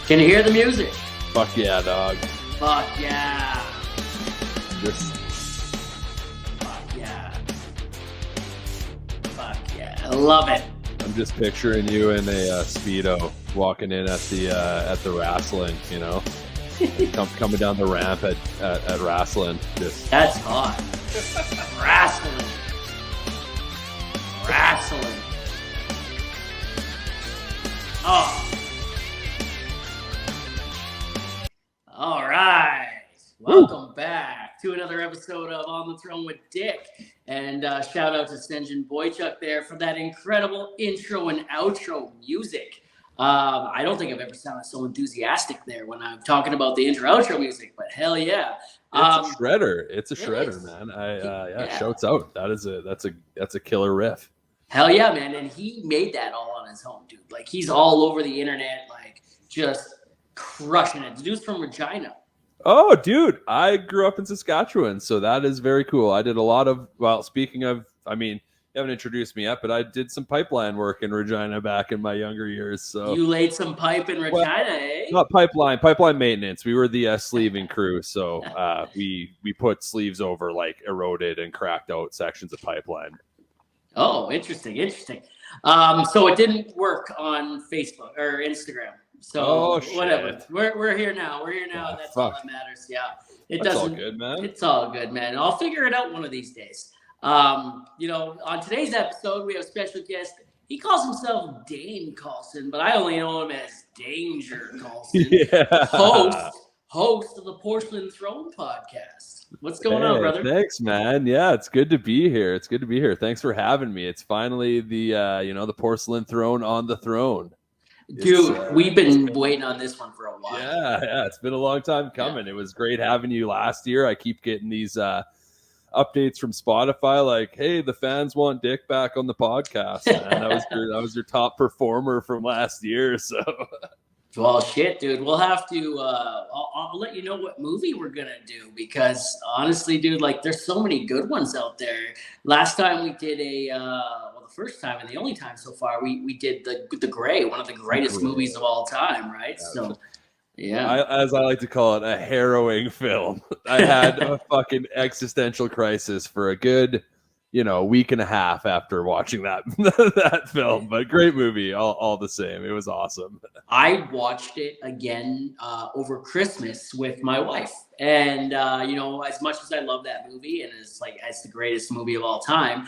Can you hear the music? Fuck yeah, dog. Fuck yeah. Just Fuck yeah. Fuck yeah. I love it. I'm just picturing you in a Speedo walking in at the wrestling, you know, coming down the ramp at wrestling. Just That's hot. Wrestling. Wrestling. Oh. All right. Welcome back to another episode of On the Throne with Dick. And shout out to Stenjan Boychuk there for that incredible intro and outro music. I don't think I've ever sounded so enthusiastic there when I'm talking about the intro outro music, but hell yeah. it's a shredder. It's a shredder, man. Yeah. Shouts out. That's a killer riff. Hell yeah, man. And he made that all on his own, dude. Like, he's all over the internet, like, just crushing it. The dude's from Regina. Oh, dude, I grew up in Saskatchewan, so that is very cool. I did a lot of, well, speaking of, I mean, you haven't introduced me yet, but I did some pipeline work in Regina back in my younger years. So you laid some pipe in Regina, eh? Not pipeline maintenance. We were the sleeving crew, so we put sleeves over like eroded and cracked out sections of pipeline. Oh, interesting. So it didn't work on Facebook or Instagram. So whatever. We're here now. Yeah, that's fuck. all that matters. Yeah. That's all good, man. It's all good, man. I'll figure it out one of these days. On today's episode, we have a special guest. He calls himself Dane Carlson, but I only know him as Danger Carlson. Yeah. Host of the Porcelain Throne Podcast. What's going on, brother? Thanks, man. Yeah, it's good to be here. Thanks for having me. It's finally the Porcelain Throne on the throne. Dude, we've been waiting on this one for a while. Yeah, it's been a long time coming. Yeah. It was great having you last year. I keep getting these updates from Spotify like, hey, the fans want Dick back on the podcast. Man. that was your top performer from last year. So well, shit, dude. We'll have to I'll let you know what movie we're gonna do, because honestly, dude, like, there's so many good ones out there. Last time we did the first time and the only time so far, we did the Gray, one of the greatest movies of all time, right? Yeah. So yeah, as I like to call it, a harrowing film. I had a fucking existential crisis for a good week and a half after watching that film, but great movie all the same. It was awesome. I watched it again over Christmas with my wife, and as much as I love that movie and it's the greatest movie of all time,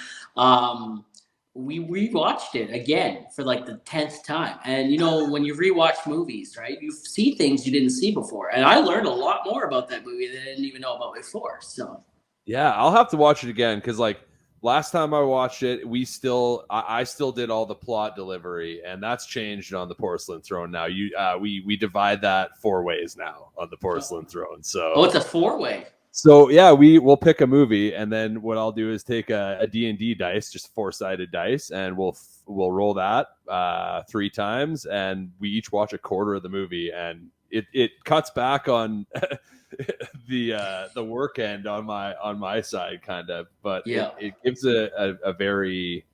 we rewatched it again for like the 10th time. And when you rewatch movies, right, you see things you didn't see before, and I learned a lot more about that movie than I didn't even know about before. So yeah, I'll have to watch it again, because like last time I watched it, I still did all the plot delivery, and that's changed on the Porcelain Throne now. We divide that 4 ways now on the Porcelain Throne. So it's a 4-way. So yeah, we'll pick a movie, and then what I'll do is take a D&D dice, just 4-sided dice, and we'll roll that 3 times, and we each watch a quarter of the movie, and it cuts back on the work end on my side, kind of, but yeah, it gives a very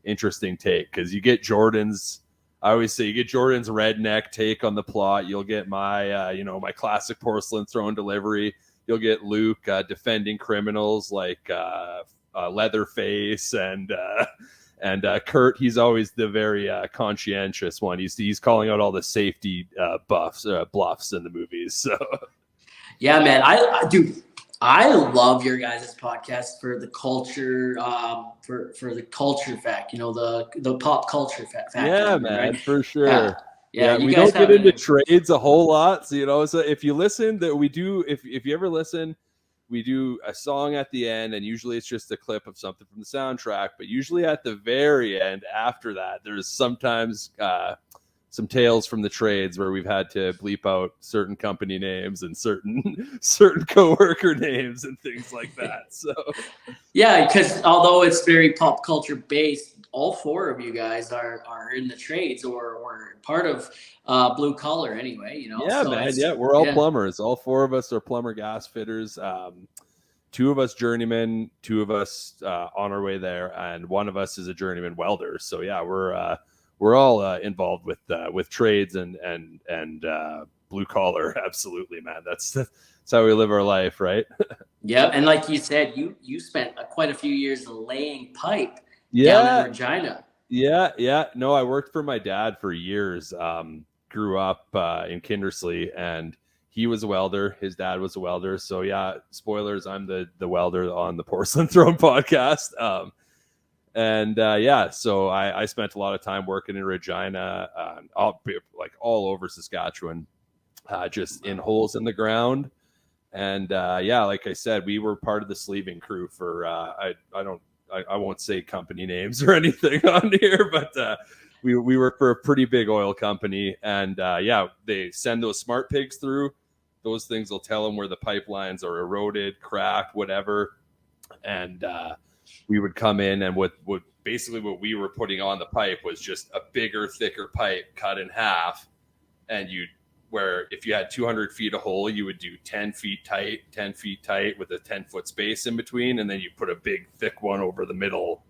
interesting take, because you get Jordan's. I always say you get Jordan's redneck take on the plot. You'll get my my classic Porcelain Throne delivery. You'll get Luke defending criminals like Leatherface and Kurt. He's always the very conscientious one. He's calling out all the safety bluffs in the movies. So yeah, man, I love your guys' podcast for the culture, for the culture fact. The pop culture fact. Yeah, man, right? For sure. Yeah, we don't get into trades a whole lot, so if you listen, that we do. If you ever listen, we do a song at the end, and usually it's just a clip of something from the soundtrack. But usually at the very end, after that, there's sometimes some tales from the trades where we've had to bleep out certain company names and certain coworker names and things like that. So yeah, because although it's very pop culture based, all 4 of you guys are in the trades or part of blue collar anyway. Yeah, so man. Yeah, we're all plumbers. All 4 of us are plumber gas fitters. 2 of us journeymen, 2 of us on our way there, and 1 of us is a journeyman welder. So yeah, we're we're all involved with trades and blue collar. Absolutely, man. That's how we live our life, right? Yeah, and like you said, you spent quite a few years laying pipe down Yeah, in Regina. yeah. No, I worked for my dad for years. Grew up in Kindersley, and he was a welder. His dad was a welder. So yeah, spoilers, I'm the welder on the Porcelain Throne podcast. So I spent a lot of time working in Regina, all over Saskatchewan, just in holes in the ground. And like I said, we were part of the sleeving crew for I won't say company names or anything on here, but we work for a pretty big oil company, and they send those smart pigs through. Those things will tell them where the pipelines are eroded, cracked, whatever. And we would come in, and what we were putting on the pipe was just a bigger, thicker pipe cut in half. And where if you had 200 feet of hole, you would do 10 feet tight with a 10-foot space in between. And then you put a big, thick one over the middle.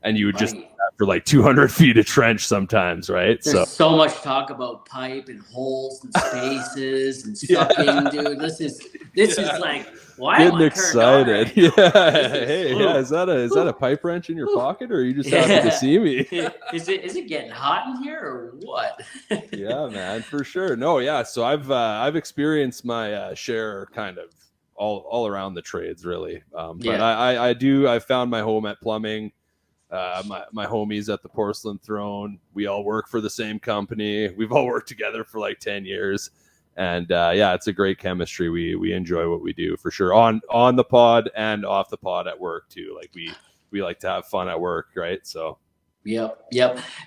And you would just for like 200 feet of trench sometimes, right? There's so much talk about pipe and holes and spaces and sucking, dude. This is like, why am I excited? Right is that a pipe wrench in your pocket, or are you just happy to see me? Is it getting hot in here or what? Yeah, man, for sure. No, yeah. So I've experienced my share kind of all around the trades, really. But I found my home at plumbing. My homies at the Porcelain Throne, we all work for the same company. We've all worked together for like 10 years. And it's a great chemistry. We enjoy what we do for sure on the pod and off the pod at work too. Like we like to have fun at work, right? So Yep.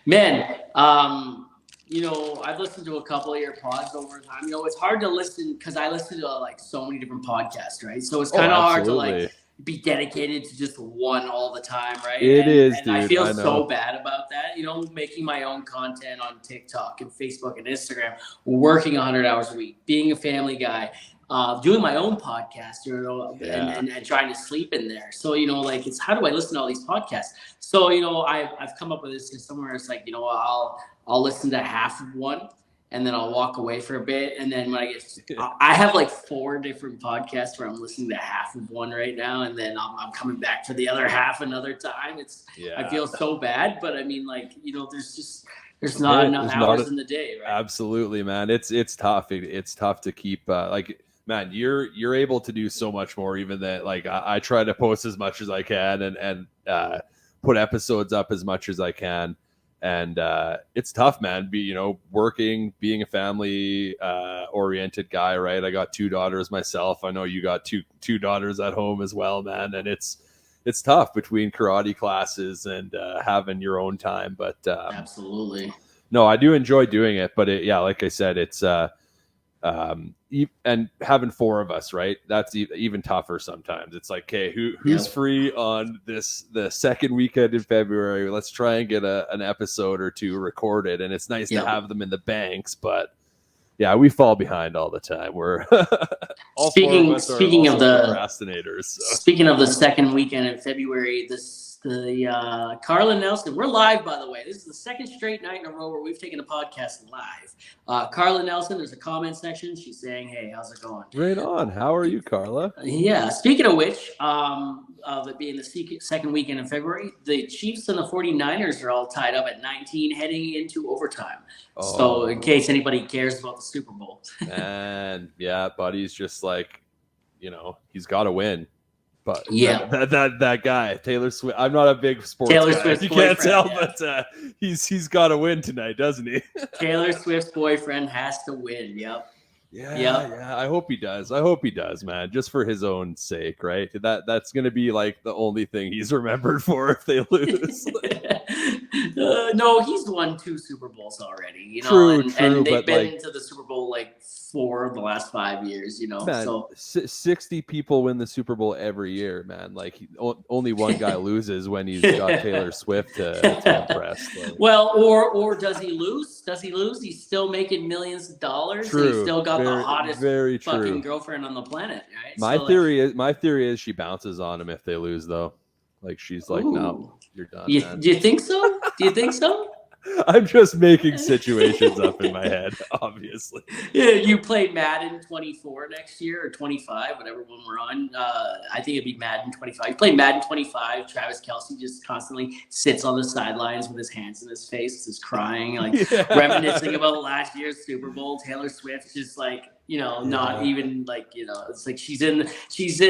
Man, I've listened to a couple of your pods over time. It's hard to listen because I listen to like so many different podcasts, right? So it's kind of hard to like be dedicated to just one all the time, right? It is, dude. I feel so bad about that. Making my own content on TikTok and Facebook and Instagram, working 100 hours a week, being a family guy, doing my own podcast, and trying to sleep in there. So, it's how do I listen to all these podcasts? So, I've come up with this somewhere. It's like, I'll listen to half of one, and then I'll walk away for a bit. And then when I have like 4 different podcasts where I'm listening to half of one right now. And then I'm coming back for the other half another time. I feel so bad, but I mean, there's not enough hours in the day, right? Absolutely, man. It's tough. It's tough to keep, man, you're able to do so much more, even that, like, I try to post as much as I can and put episodes up as much as I can. And it's tough, man. Working, being a family oriented guy, right? I got 2 daughters myself. I know you got two daughters at home as well, man. And it's tough between karate classes and having your own time. But absolutely, no, I do enjoy doing it. But like I said, it's and having 4 of us, right? That's even tougher sometimes. It's like, okay, who's free on the second weekend in February? Let's try and get an episode or 2 recorded. And it's nice to have them in the banks, but we fall behind all the time. We're all speaking of the procrastinators. So. Speaking of the second weekend in February, the Carla Nelson. We're live, by the way. This is the second straight night in a row where we've taken a podcast live. Carla Nelson, there's a comment section. She's saying, "Hey, how's it going?" Right on. How are you, Carla? Yeah. Speaking of which, of it being the second weekend in February, the Chiefs and the 49ers are all tied up at 19, heading into overtime. Oh. So, in case anybody cares about the Super Bowl, and buddy's just like, he's got to win. But that guy, Taylor Swift. I'm not a big sports guy. Swift's you can't tell, but he's got to win tonight, doesn't he? Taylor Swift's boyfriend has to win. Yep. Yeah. I hope he does, man. Just for his own sake, right? That's gonna be like the only thing he's remembered for if they lose. No, he's won 2 Super Bowls already. True, and they've been to the Super Bowl like 4 of the last 5 years. Man, so 60 people win the Super Bowl every year, man. Like only one guy loses when he's got Taylor Swift to impress. Like. Well, or does he lose? He's still making millions of dollars. True. And he's still got the hottest fucking girlfriend on the planet, right? My theory is she bounces on him if they lose, though. Like she's like, no, you're done. Do you think so? I'm just making situations up in my head, obviously. Yeah, you play Madden 24 next year or 25, whatever one we're on. I think it'd be Madden 25. You play Madden 25. Travis Kelce just constantly sits on the sidelines with his hands in his face, just crying, like reminiscing about last year's Super Bowl. Taylor Swift just like, not even like, it's like she's man, she's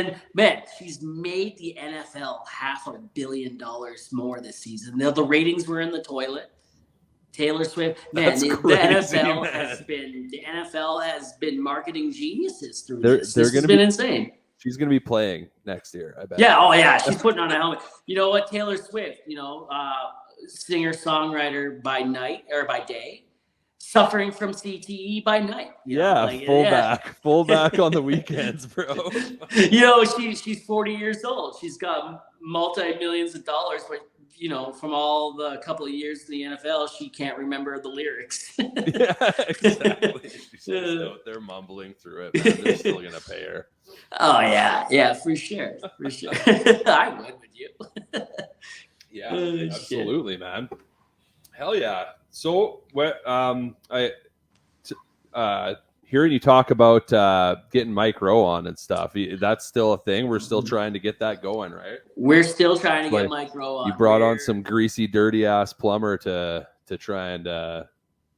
made the NFL $500 million more this season. The ratings were in the toilet. Taylor Swift, man, the NFL has been marketing geniuses through this. This has been insane. She's going to be playing next year, I bet. Yeah, oh yeah, she's putting on a helmet. You know what, Taylor Swift, singer-songwriter by night or by day, suffering from CTE by night. Fullback on the weekends, bro. She's 40 years old. She's got multi-millions of dollars, but from all the couple of years in the NFL, she can't remember the lyrics. Yeah, exactly. She's just out there mumbling through it, man. They're still gonna pay her. Oh yeah, for sure. I would with you. Yeah, absolutely, man. Hell yeah. So what? Hearing you talk about getting Mike Rowe on and stuff, that's still a thing. We're still trying to get that going, right? We're still trying to get Mike Rowe on. You brought on some greasy, dirty ass plumber to try and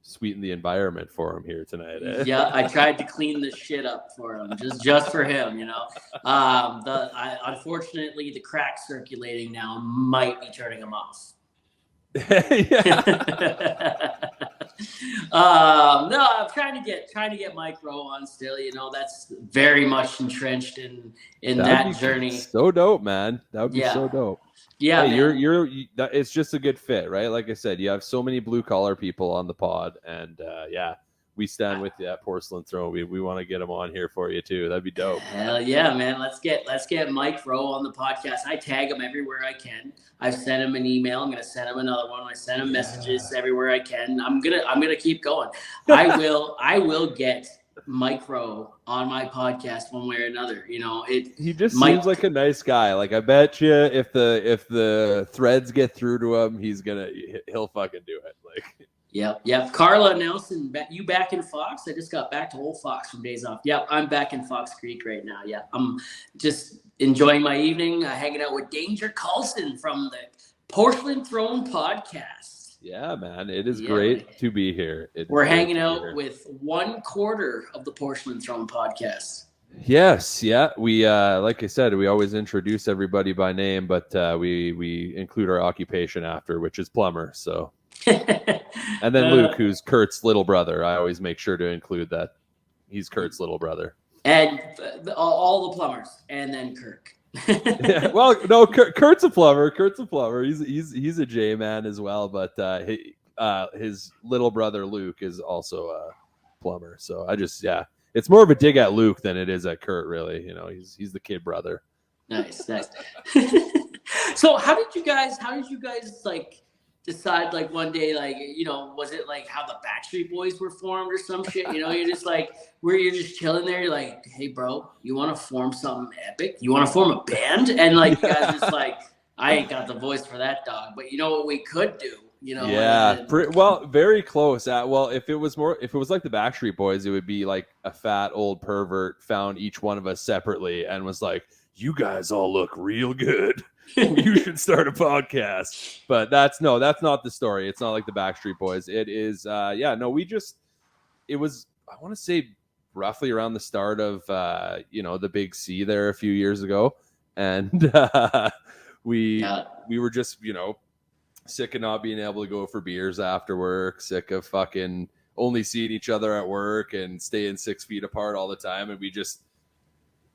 sweeten the environment for him here tonight. Eh? Yeah, I tried to clean the shit up for him, just for him. Unfortunately, the crack circulating now might be turning him off. No, I'm trying to get Mike Rowe on still. That's very much entrenched in that journey. So dope, man. That would be so dope. Yeah, hey, it's just a good fit, right? Like I said, you have so many blue collar people on the pod, and we stand with you at Porcelain Throne. We want to get them on here for you too. That'd be dope. Hell yeah, man. Let's get Mike Rowe on the podcast. I tag him everywhere I can. I've sent him an email. I'm gonna send him another one. I send him messages everywhere I can. I'm gonna keep going. I will get Mike Rowe on my podcast one way or another. He just seems like a nice guy. Like I bet you if the threads get through to him, he'll fucking do it. Like Yep. Carla Nelson, you back in Fox? I just got back to Old Fox from days off. Yep, I'm back in Fox Creek right now. Yeah, I'm just enjoying my evening, hanging out with Danger Carlson from the Porcelain Throne Podcast. Yeah, man, it is great to be here. We're hanging out with 1/4 of the Porcelain Throne Podcast. Yes, yeah. We like I said, we always introduce everybody by name, but we include our occupation after, which is plumber. So. And then Luke, who's Kurt's little brother. I always make sure to include that. He's Kurt's little brother. And all the plumbers, and then Kirk. Yeah, well, no, Kurt's a plumber. He's a J man as well, but his little brother Luke is also a plumber. So it's more of a dig at Luke than it is at Kurt, really. He's the kid brother. Nice. So how did you guys like decide, like, one day, like, was it like how the Backstreet Boys were formed or some shit? You're just like, where you're just chilling there, you're like, hey bro, you want to form something epic? You want to form a band? And like, you guys just like, I ain't got the voice for that, dog, but you know what we could do? Well, very close. If it was like the Backstreet Boys, it would be like a fat old pervert found each one of us separately and was like, you guys all look real good. You should start a podcast. But that's not the story. It's not like the Backstreet Boys. It is it was, I want to say, roughly around the start of the Big C there a few years ago, and we were just sick of not being able to go for beers after work, sick of fucking only seeing each other at work and staying 6 feet apart all the time, and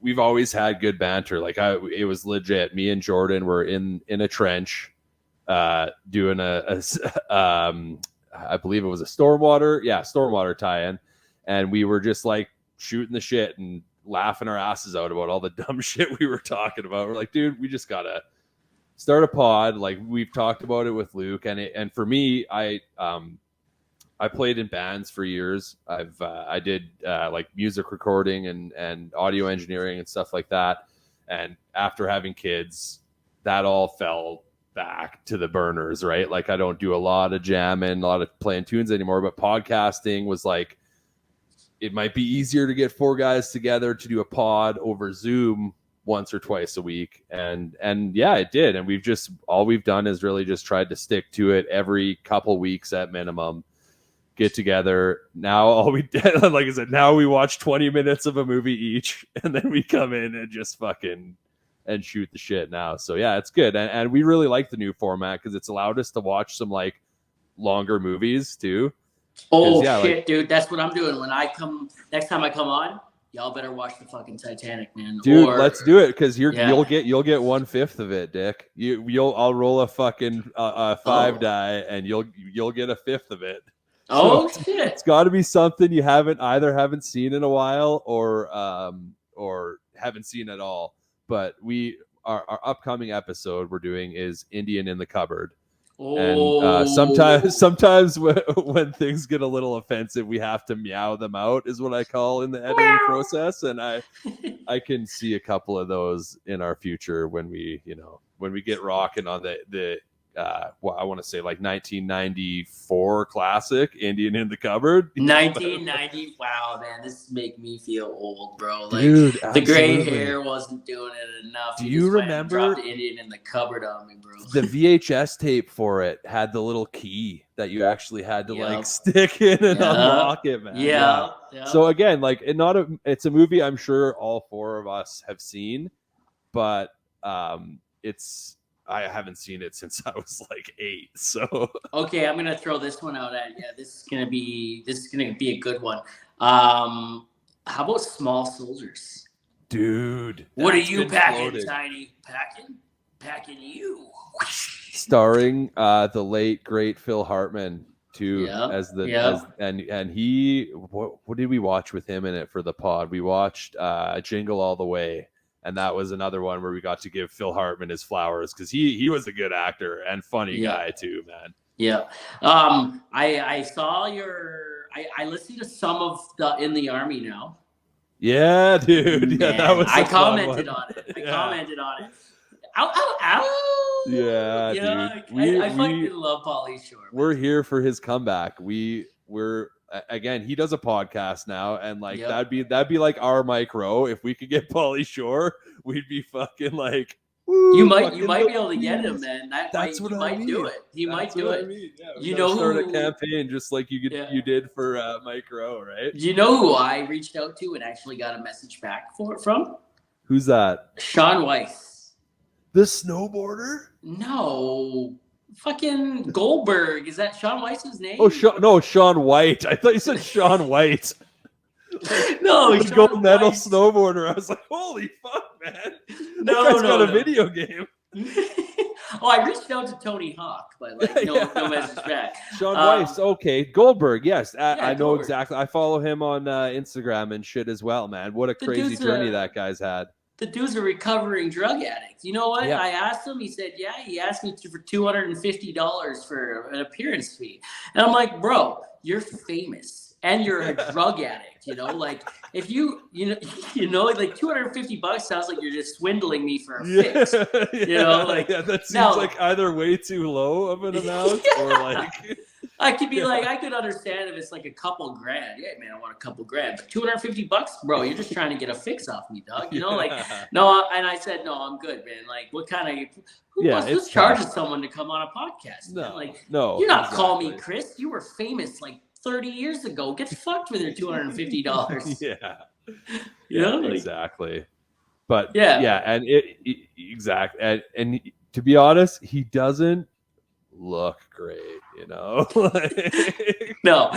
we've always had good banter. Like it was legit. Me and Jordan were in a trench, doing I believe it was a stormwater tie-in, and we were just like shooting the shit and laughing our asses out about all the dumb shit we were talking about. We're like, dude, we just gotta start a pod. Like we've talked about it with Luke, and for me, I played in bands for years. I did like music recording and audio engineering and stuff like that. And after having kids, that all fell back to the burners, right? Like I don't do a lot of jamming, a lot of playing tunes anymore, but podcasting was like, it might be easier to get 4 guys together to do a pod over Zoom once or twice a week. And yeah, it did. And all we've done is really just tried to stick to it every couple weeks at minimum, get together. Now all we did, like I said, now we watch 20 minutes of a movie each, and then we come in and just fucking and shoot the shit now. So yeah, it's good. And we really like the new format because it's allowed us to watch some like longer movies too. Oh yeah, shit, like, dude, that's what I'm doing when I come next time I come on. Y'all better watch the fucking Titanic, man. Dude, let's do it because you'll get 1/5 of it, Dick. I'll roll a fucking 5 die, and you'll get 1/5 of it. Oh so shit! It's got to be something you haven't seen in a while, or haven't seen at all. But our upcoming episode we're doing is Indian in the Cupboard. Oh. And sometimes when things get a little offensive, we have to meow them out, is what I call in the editing process. And I can see a couple of those in our future when we get rocking on the I want to say like 1994 classic Indian in the Cupboard. 1990. Wow, man, this is making me feel old, bro. Like, dude, the gray hair wasn't doing it enough. Do you remember dropped Indian in the Cupboard on me, bro? The VHS tape for it had the little key that you actually had to like stick in and unlock it, man. Yeah. So again, like it's a movie I'm sure all 4 of us have seen, but I haven't seen it since I was like 8. So okay, I'm gonna throw this one out at you. This is gonna be a good one. How about Small Soldiers? Dude, what are you packing, floated. Tiny? Packing you. Starring the late great Phil Hartman too, as and he. What did we watch with him in it for the pod? We watched Jingle All the Way. And that was another one where we got to give Phil Hartman his flowers because he was a good actor and funny guy too, man. Yeah. I saw I listened to some of the In the Army Now. Yeah, dude. Yeah, that was I commented on it. Ow, ow, ow. Yeah, dude. I fucking love Pauly Shore. We're here for his comeback. We're again, he does a podcast now, and like that'd be like our micro. If we could get Pauly Shore, we'd be fucking like. You might be able to get him, man. That's what I mean. Do it. He might do it. Yeah, start a campaign just like you did for Micro, right? You know who I reached out to and actually got a message back from? Who's that? Sean Weiss. The snowboarder? No. Fucking Goldberg. Is that Sean Weiss's name? Oh, Sean White. I thought you said Sean White. No, he's gold medal snowboarder. I was like, holy fuck, man. That guy's got a video game. I reached out to Tony Hawk, but like no message back. Sean Weiss, okay. Goldberg, yes. I know Goldberg. Exactly. I follow him on Instagram and shit as well, man. What a crazy journey that guy's had. The dude's a recovering drug addict. You know what? Yeah. I asked him. He said, "Yeah." He asked me for $250 for an appearance fee, and I'm like, "Bro, you're famous and you're a drug addict. You know, like if you know, like $250 sounds like you're just swindling me for a fix. You know, like that seems like either way too low of an amount or like." I could be like, I could understand if it's like a couple grand. Yeah, man, I want a couple grand. But $250, bro, you're just trying to get a fix off me, dog. You know, like, no. And I said, no, I'm good, man. Like, what kind of, who charges someone to come on a podcast? No, man? Like, no. You're not calling me Chris. You were famous like 30 years ago. Get fucked with your $250. Yeah. You know? Like, exactly. But and exactly. And to be honest, he doesn't look great, you know. Not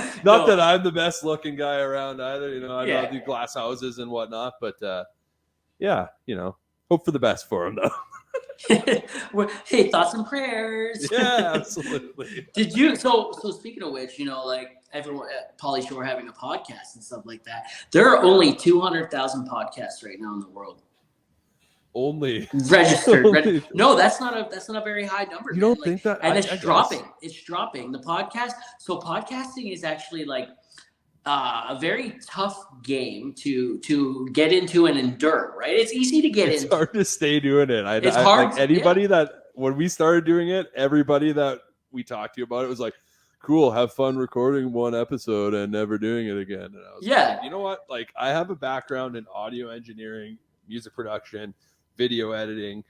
that I'm the best looking guy around either, you know. I don't do glass houses and whatnot, but you know, hope for the best for him though. Hey, thoughts and prayers. Yeah, absolutely. Did you so speaking of which, you know, like everyone at Pauly Shore having a podcast and stuff like that, there are only 200,000 podcasts right now in the world. Only registered. No, that's not a very high number. You don't think that? And it's dropping. It's dropping. The podcast. So podcasting is actually like a very tough game to get into and endure. Right? It's easy to get into. It's hard to stay doing it. It's hard. Like anybody that when we started doing it, everybody that we talked to about it was like, cool, have fun recording one episode and never doing it again. And I was like, you know what? Like, I have a background in audio engineering, music production, video editing.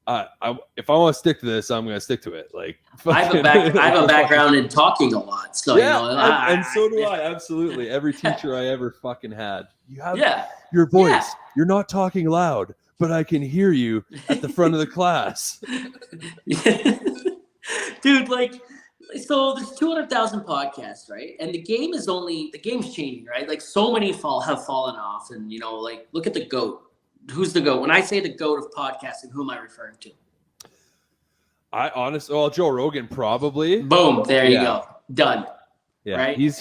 If I want to stick to this, I'm going to stick to it. Like, I have a background in talking a lot, so yeah, and so do I. Absolutely, every teacher I ever fucking had. You have your voice. Yeah. You're not talking loud, but I can hear you at the front of the class. Dude, like, so there's 200,000 podcasts, right? And the game's changing, right? Like, so many have fallen off, and like, look at the GOAT. Who's the GOAT? When I say the GOAT of podcasting, who am I referring to? Joe Rogan, probably. Boom, there you go. Done. Yeah, right? He's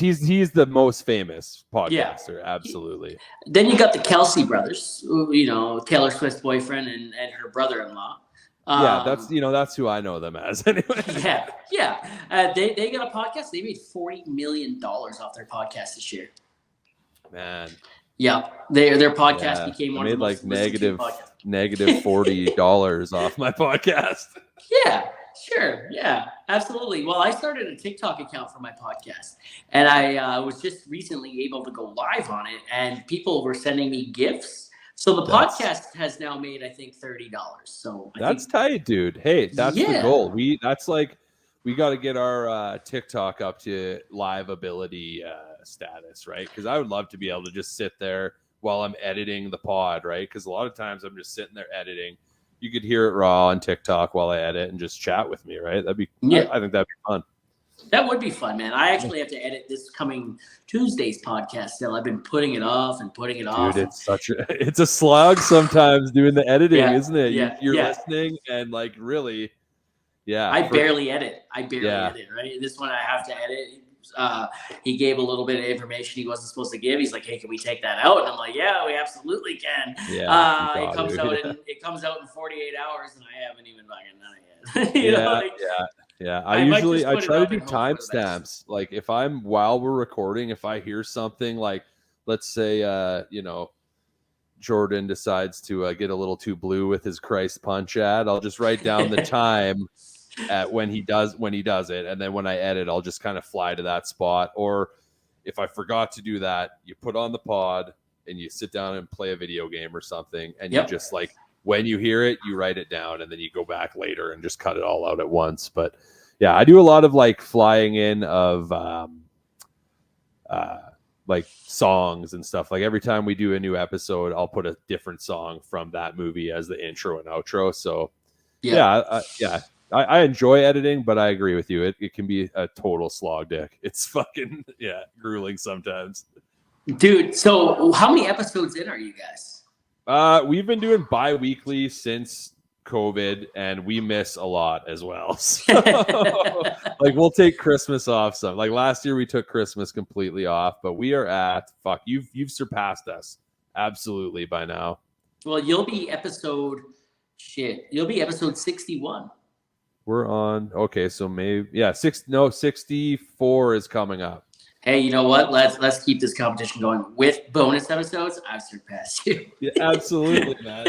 the most famous podcaster, absolutely. Then you got the Kelsey brothers, Taylor Swift's boyfriend and her brother-in-law. That's who I know them as anyway. They got a podcast. They made $40 million off their podcast this year. Man. Yeah, their podcast became one of the most negative $40 off my podcast. Yeah, sure. Yeah, absolutely. Well, I started a TikTok account for my podcast, and I was just recently able to go live on it, and people were sending me gifts. So the podcast has now made, I think, $30. So that's tight, dude. Hey, that's the goal. We got to get our TikTok up to live ability status, right? Because I would love to be able to just sit there while I'm editing the pod, right? Because a lot of times I'm just sitting there editing. You could hear it raw on TikTok while I edit and just chat with me, right? I think that'd be fun. That would be fun, man. I actually have to edit this coming Tuesday's podcast still. I've been putting it off. Dude, it's a slog sometimes doing the editing, isn't it? You're listening and like really. Yeah, I barely edit, right? This one I have to edit. He gave a little bit of information he wasn't supposed to give. He's like, "Hey, can we take that out?" And I'm like, "Yeah, we absolutely can." It comes out in 48 hours, and I haven't even fucking done it yet. Yeah. I try to do timestamps. Like while we're recording, if I hear something like, let's say, Jordan decides to get a little too blue with his Christ punch ad, I'll just write down the time at when he does it, and then when I edit, I'll just kind of fly to that spot. Or if I forgot to do that, you put on the pod and you sit down and play a video game or something, and you just like when you hear it, you write it down, and then you go back later and just cut it all out at once. But yeah, I do a lot of like flying in of like songs and stuff. Like every time we do a new episode, I'll put a different song from that movie as the intro and outro. So I enjoy editing, but I agree with you. It can be a total slog dick. It's fucking grueling sometimes. Dude, so how many episodes in are you guys? We've been doing bi-weekly since COVID, and we miss a lot as well. So, like we'll take Christmas off some. Like last year we took Christmas completely off, but we are at you've surpassed us absolutely by now. Well, you'll be episode 61. We're on so maybe 64 is coming up. Hey, you know what? Let's keep this competition going with bonus episodes. I've surpassed you. Yeah, absolutely, man.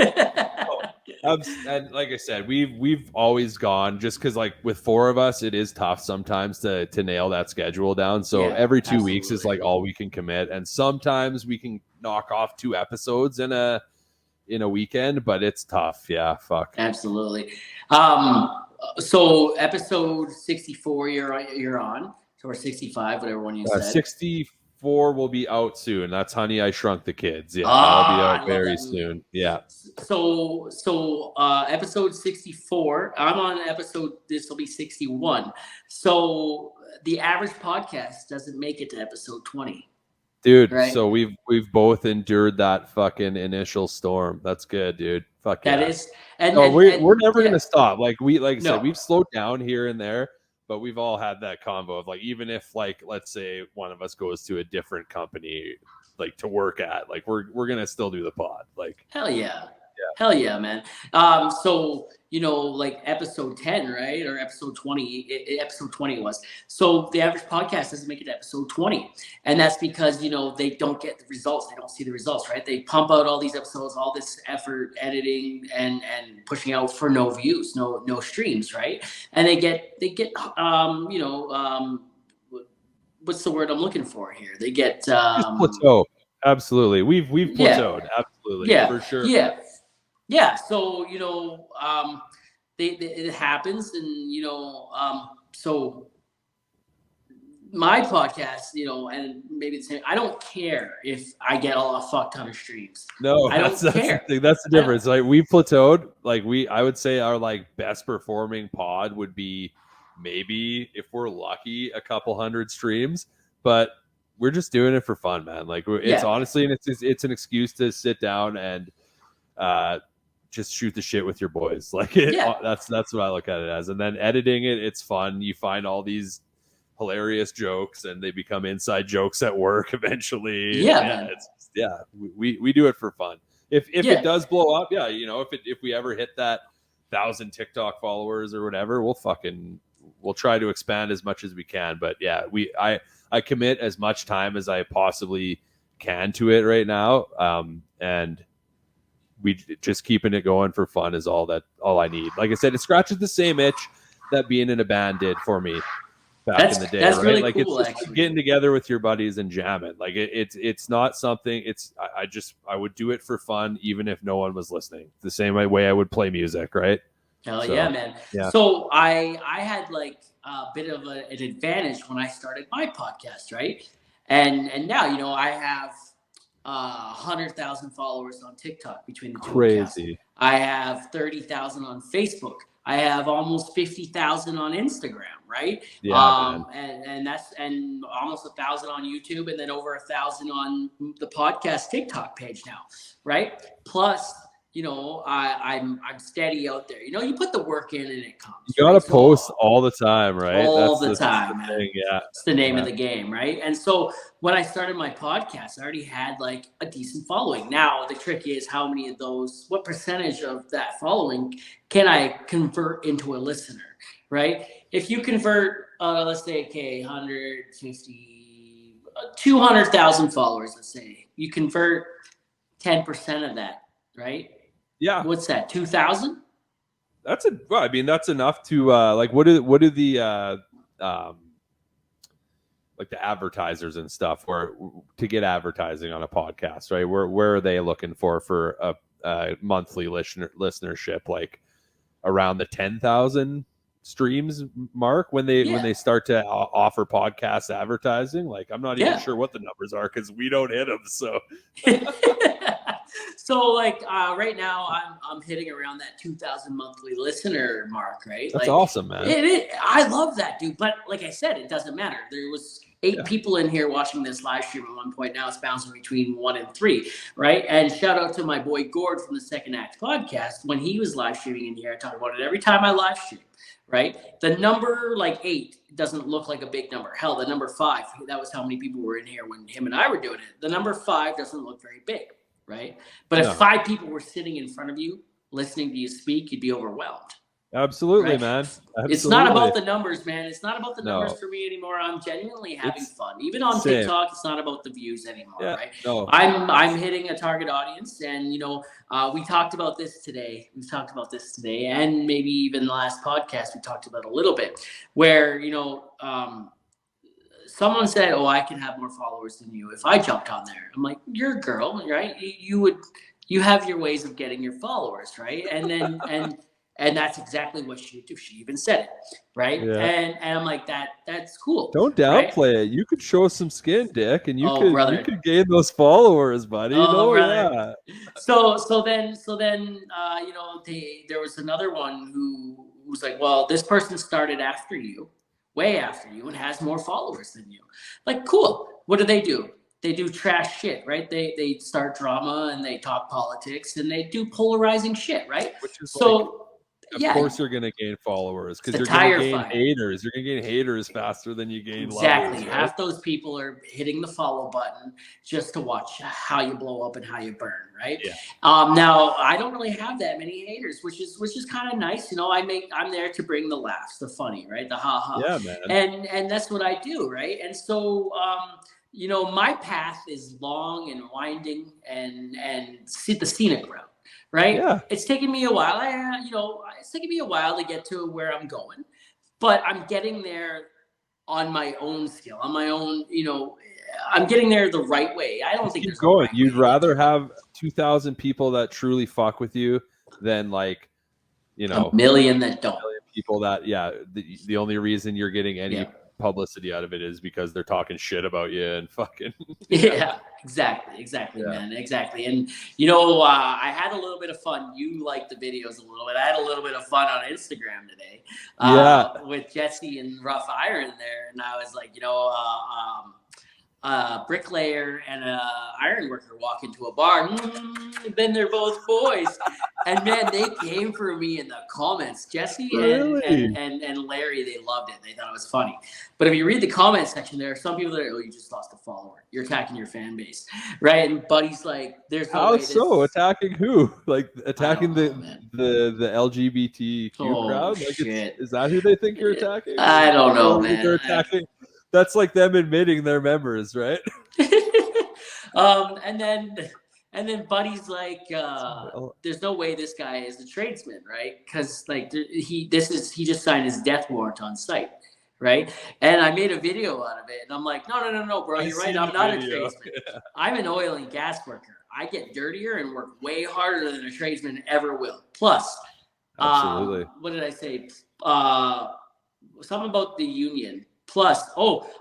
And like I said, we've always gone just because like with four of us, it is tough sometimes to nail that schedule down. So every 2 weeks is like all we can commit, and sometimes we can knock off 2 episodes in a weekend, but it's tough. Yeah, fuck. Absolutely. So episode 64, you're on. Or 65, whatever one you said. 64 will be out soon. That's Honey, I Shrunk the Kids. Yeah, that'll be out very soon. Yeah. So episode 64. I'm on episode. This will be 61. So the average podcast doesn't make it to episode 20. Dude, right? So we've both endured that fucking initial storm. That's good, dude. Fuck that yeah. is. We're never gonna stop. Like I said, we've slowed down here and there. But we've all had that combo of like, even if like, let's say one of us goes to a different company, like to work at, like we're going to still do the pod. Like, hell yeah. Hell yeah, man. So, you know, like episode 10, right? Or episode 20, episode 20 was. So the average podcast doesn't make it to episode 20. And that's because, you know, they don't get the results. They don't see the results, right? They pump out all these episodes, all this effort editing and pushing out for no views, no streams, right? And they get you know, what's the word I'm looking for here? They get Just plateau. Absolutely. We've plateaued. Absolutely. Yeah. For sure. Yeah. So, you know, it happens, and you know, so my podcast, you know, and maybe the same. I don't care if I get a fuck ton of streams. No, I don't care. That's the difference. Like we plateaued. Like I would say our like best performing pod would be maybe, if we're lucky, a couple hundred streams, but we're just doing it for fun, man. Like it's honestly, and it's an excuse to sit down and just shoot the shit with your boys. Like that's what I look at it as. And then editing it's fun. You find all these hilarious jokes and they become inside jokes at work eventually. We do it for fun. If it does blow up, you know, if we ever hit that 1,000 TikTok followers or whatever, we'll try to expand as much as we can. But yeah, I commit as much time as I possibly can to it right now. And we just keeping it going for fun is all I need. Like I said, it scratches the same itch that being in a band did for me back in the day. That's right? really like cool, it's just getting together with your buddies and jamming. Like it's not something. I would do it for fun, even if no one was listening. The same way I would play music, right? Hell yeah, man. Yeah. So I had like a bit of an advantage when I started my podcast, right? And now, you know, I have 100,000 followers on TikTok between the two. Crazy. I have 30,000 on Facebook. I have almost 50,000 on Instagram, right? Yeah. And almost 1,000 on YouTube, and then over 1,000 on the podcast TikTok page now, right? Plus, you know, I'm steady out there. You know, you put the work in and it comes. You gotta post all the time, right? All the time, man. Thing, yeah. It's the name of the game, right? And so when I started my podcast, I already had like a decent following. Now the trick is how many of those, what percentage of that following can I convert into a listener, right? If you convert, let's say, 150, 200,000 followers, let's say, you convert 10% of that, right? Yeah. What's that? 2,000? I mean, that's enough to like what do the like the advertisers and stuff to get advertising on a podcast, right? Where are they looking for a monthly listenership, like around the 10,000 streams mark when they start to offer podcast advertising? Like I'm not even sure what the numbers are because we don't hit them. So so like right now I'm hitting around that 2,000 monthly listener mark, right? That's like, awesome, man. I love that, dude. But like I said, it doesn't matter. There was 8 people in here watching this live stream at one point. Now it's bouncing between 1 and 3, right? And shout out to my boy Gord from the Second Act podcast. When he was live streaming in here, I talk about it every time I live stream, right? The number like 8 doesn't look like a big number. Hell, the number 5, that was how many people were in here when him and I were doing it. The number 5 doesn't look very big, right? But if 5 people were sitting in front of you, listening to you speak, you'd be overwhelmed. Absolutely, right? man. Absolutely. It's not about the numbers, man. It's not about the numbers for me anymore. I'm genuinely having fun. Even on TikTok, it's not about the views anymore, right? No. I'm hitting a target audience, and you know, we talked about this today. We've talked about this today, and maybe even the last podcast we talked about a little bit, where you know, someone said, "Oh, I can have more followers than you if I jumped on there." I'm like, "You're a girl, right? You have your ways of getting your followers, right?" And then and that's exactly what she would do. She even said it, right? Yeah. And I'm like, that's cool. Don't downplay it. You could show some skin, Dick, and you could gain those followers, buddy. Yeah. So then you know, there was another one who was like, well, this person started after you, way after you, and has more followers than you. Like, cool. What do? They do trash shit, right? They start drama and they talk politics and they do polarizing shit, right? Which is Of course you're going to gain followers because you're going to gain haters. You're going to gain haters faster than you gain exactly. lovers, right? Half those people are hitting the follow button just to watch how you blow up and how you burn, right? Yeah. Now I don't really have that many haters, which is kind of nice. You know, I'm there to bring the laughs, the funny, right? The ha ha. Yeah, man. And that's what I do, right? And so you know, my path is long and winding and the scenic route. Right? Yeah. It's taken me a while. It's taken me a while to get to where I'm going, but I'm getting there on my own skill, on my own. You know, I'm getting there the right way. I don't think there's going. You'd rather have 2,000 people that truly fuck with you than like, you know, a million that don't. People that the only reason you're getting any publicity out of it is because they're talking shit about you and fucking exactly man, exactly. And you know, I had a little bit of fun. You liked the videos a little bit. I had a little bit of fun on Instagram today with Jesse and Rough Iron there, and I was like, you know, bricklayer and a iron worker walk into a bar. Then they're both boys, and man, they came for me in the comments. Jesse and Larry, they loved it. They thought it was funny. But if you read the comment section, there are some people that are, you just lost a follower. You're attacking your fan base, right? And Buddy's like, "There's no way." So attacking who? Like attacking the LGBTQ crowd? Like, shit. Is that who they think you're attacking? I don't know, man. They're attacking. That's like them admitting they're members, right? And then Buddy's like, there's no way this guy is a tradesman, right? Because like he just signed his death warrant on site, right? And I made a video out of it, and I'm like, no, bro, you're right. I'm not a tradesman. Yeah. I'm an oil and gas worker. I get dirtier and work way harder than a tradesman ever will. Plus, absolutely. What did I say? Something about the union. Plus,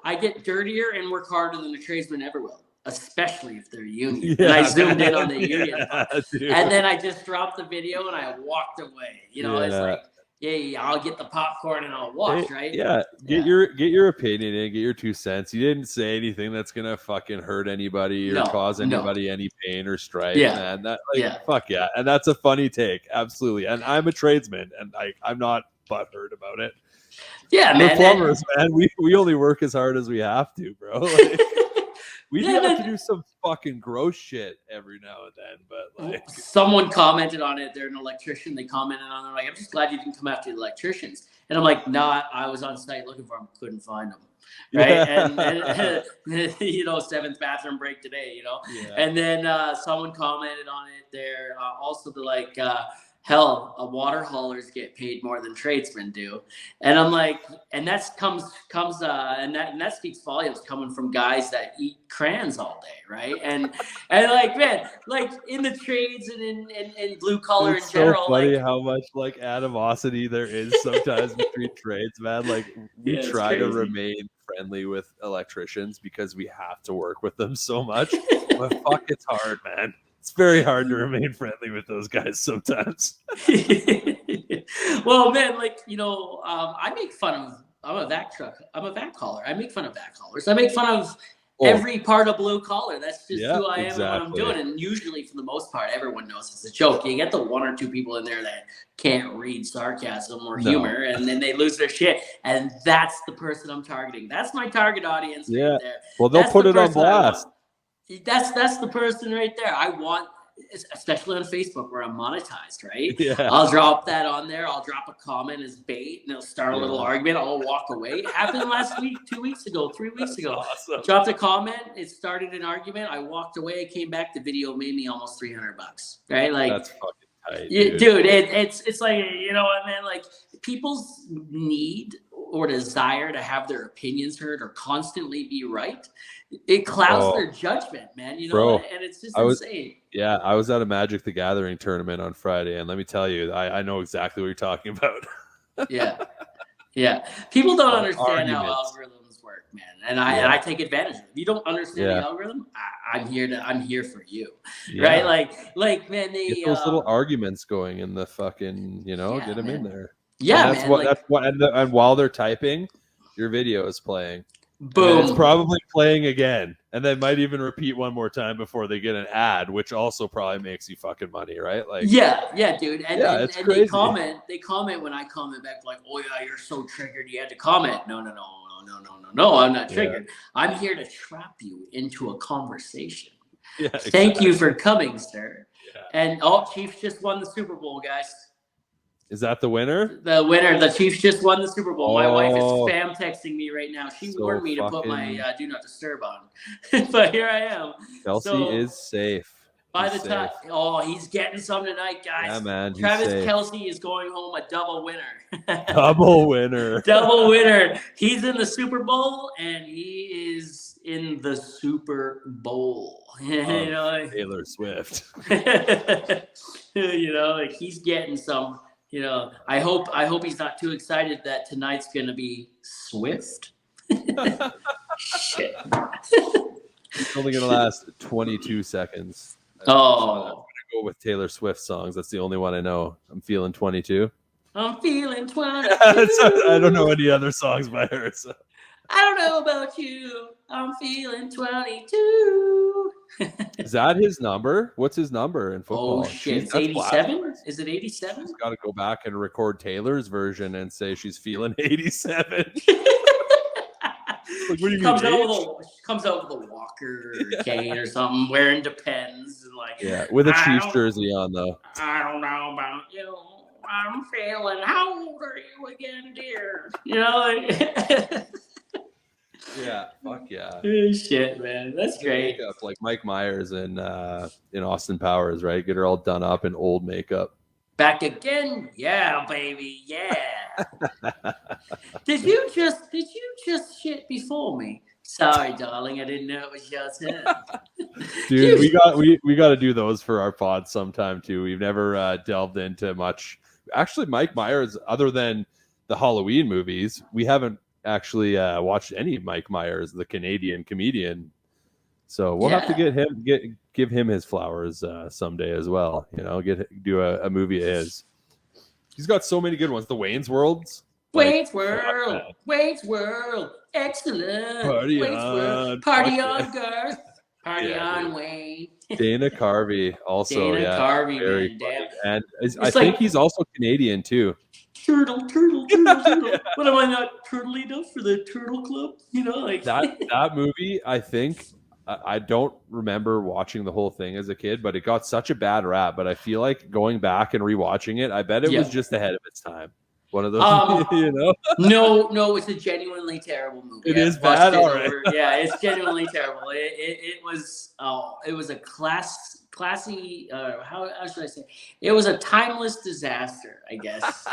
I get dirtier and work harder than a tradesman ever will, especially if they're union. Yeah, and I zoomed in on the union. And then I just dropped the video and I walked away. You know, it's like, I'll get the popcorn and I'll watch, right? Yeah, get your opinion in, get your 2 cents. You didn't say anything that's gonna fucking hurt anybody or cause anybody any pain or strife. Yeah, man. Fuck yeah, and that's a funny take, absolutely. And I'm a tradesman, and I'm not butthurt about it. Yeah, man. We're plumbers, man. We only work as hard as we have to, bro. Like, we do have to do some fucking gross shit every now and then, but like someone commented on it. They're an electrician. They commented on it. Like, I'm just glad you didn't come after the electricians. And I'm like, nah, I was on site looking for them, couldn't find them. Right. And you know, 7th bathroom break today, you know. Yeah. And then someone commented on it there. Also the like hell, water haulers get paid more than tradesmen do. And I'm like, and that and that speaks volumes coming from guys that eat crayons all day, right? And like, man, like in the trades and in blue collar in general. It's so funny how much like animosity there is sometimes between trades, man. Like we try to remain friendly with electricians because we have to work with them so much. But fuck, it's hard, man. It's very hard to remain friendly with those guys sometimes. Well, man, like, you know, I make fun of, I'm a vac caller. I make fun of vac callers. I make fun of every part of blue collar. That's just who I am and what I'm doing. And usually, for the most part, everyone knows it's a joke. You get the 1 or 2 people in there that can't read sarcasm or humor, and then they lose their shit. And that's the person I'm targeting. That's my target audience right there. Well, they'll put it on blast. That's the person right there. I want, especially on Facebook where I'm monetized, right? Yeah. I'll drop that on there. I'll drop a comment as bait, and it'll start a little argument. I'll walk away. It happened last week, 2 weeks ago, 3 weeks ago. Awesome. Dropped a comment. It started an argument. I walked away. I came back. The video made me almost $300, right? Like, that's fucking tight, dude. It's like, you know what, man? Like, people's need or desire to have their opinions heard or constantly be right, it clouds their judgment, man. You know, and it's just insane. Yeah, I was at a Magic the Gathering tournament on Friday, and let me tell you, I know exactly what you're talking about. Yeah. People don't understand how algorithms work, man, and I take advantage of it. If you don't understand the algorithm, I'm here for you, right? Like man, they get those little arguments going in the fucking, you know, get them in there. Yeah, and that's what. And while they're typing, your video is playing. And then it's Boom. probably playing again, and they might even repeat one more time before they get an ad, which also probably makes you fucking money, right? Like, yeah, dude. And yeah, and, it's and crazy. they comment when I comment back like, oh yeah, you're so triggered. You had to comment. No. I'm not triggered. I'm here to trap you into a conversation. Yeah, Thank you for coming, sir. Yeah. And Chiefs just won the Super Bowl, guys. Is that the winner? The winner, the Chiefs just won the Super Bowl. My wife is Oh. spam texting me right now. She So warned me to put fucking- my do not disturb on, but here I am. Kelsey is safe. By He's the time, safe. he's getting some tonight, guys. Yeah, man. he's Travis safe. Kelce is going home a double winner. Double winner. Double winner. He's in the Super Bowl and he is in the Super Bowl. You know, like, Taylor Swift. you know, like he's getting some. You know, I hope he's not too excited that tonight's gonna be Swift. Shit. It's only gonna last 22 seconds. I'm gonna go with Taylor Swift songs. That's the only one I know. I'm feeling 22. I'm feeling 22. I don't know any other songs by her. So. I don't know about you. I'm feeling 22. Is that his number? What's his number in football? Oh shit, it's That's 87? Is it 87? She's got to go back and record Taylor's version and say she's feeling 87. Like, what do you comes mean? Comes out with a walker or cane or something, wearing Depends and like with a Chiefs jersey on though. I don't know about you. I'm feeling. How old are you again, dear? You know, like, yeah, fuck yeah. Shit, man, that's great. Makeup, like Mike Myers in Austin Powers, right? Get her all done up in old makeup. Back again, yeah, baby, yeah. Did you just shit before me? Sorry, darling, I didn't know it was your turn. Dude, we got to do those for our pod sometime too. We've never delved into much. Actually, Mike Myers, other than the Halloween movies, we haven't actually watched any Mike Myers, the Canadian comedian. So we'll have to give him his flowers someday as well. You know, do a movie of his. He's got so many good ones. The Wayne's Worlds. Wayne's World. Excellent. Party Wayne's on. World. Party on, Garth. Party on, Wayne. Dana Carvey also. Dana Carvey, very man. Damn. And I think he's also Canadian too. Turtle. What am I not turtle enough for the Turtle Club? You know, like that movie. I think I don't remember watching the whole thing as a kid, but it got such a bad rap. But I feel like going back and rewatching it, I bet it was just ahead of its time. One of those, you know. No, it's a genuinely terrible movie. It is bad, all right. Yeah, it's genuinely terrible. It was a classy. How should I say? It was a timeless disaster, I guess.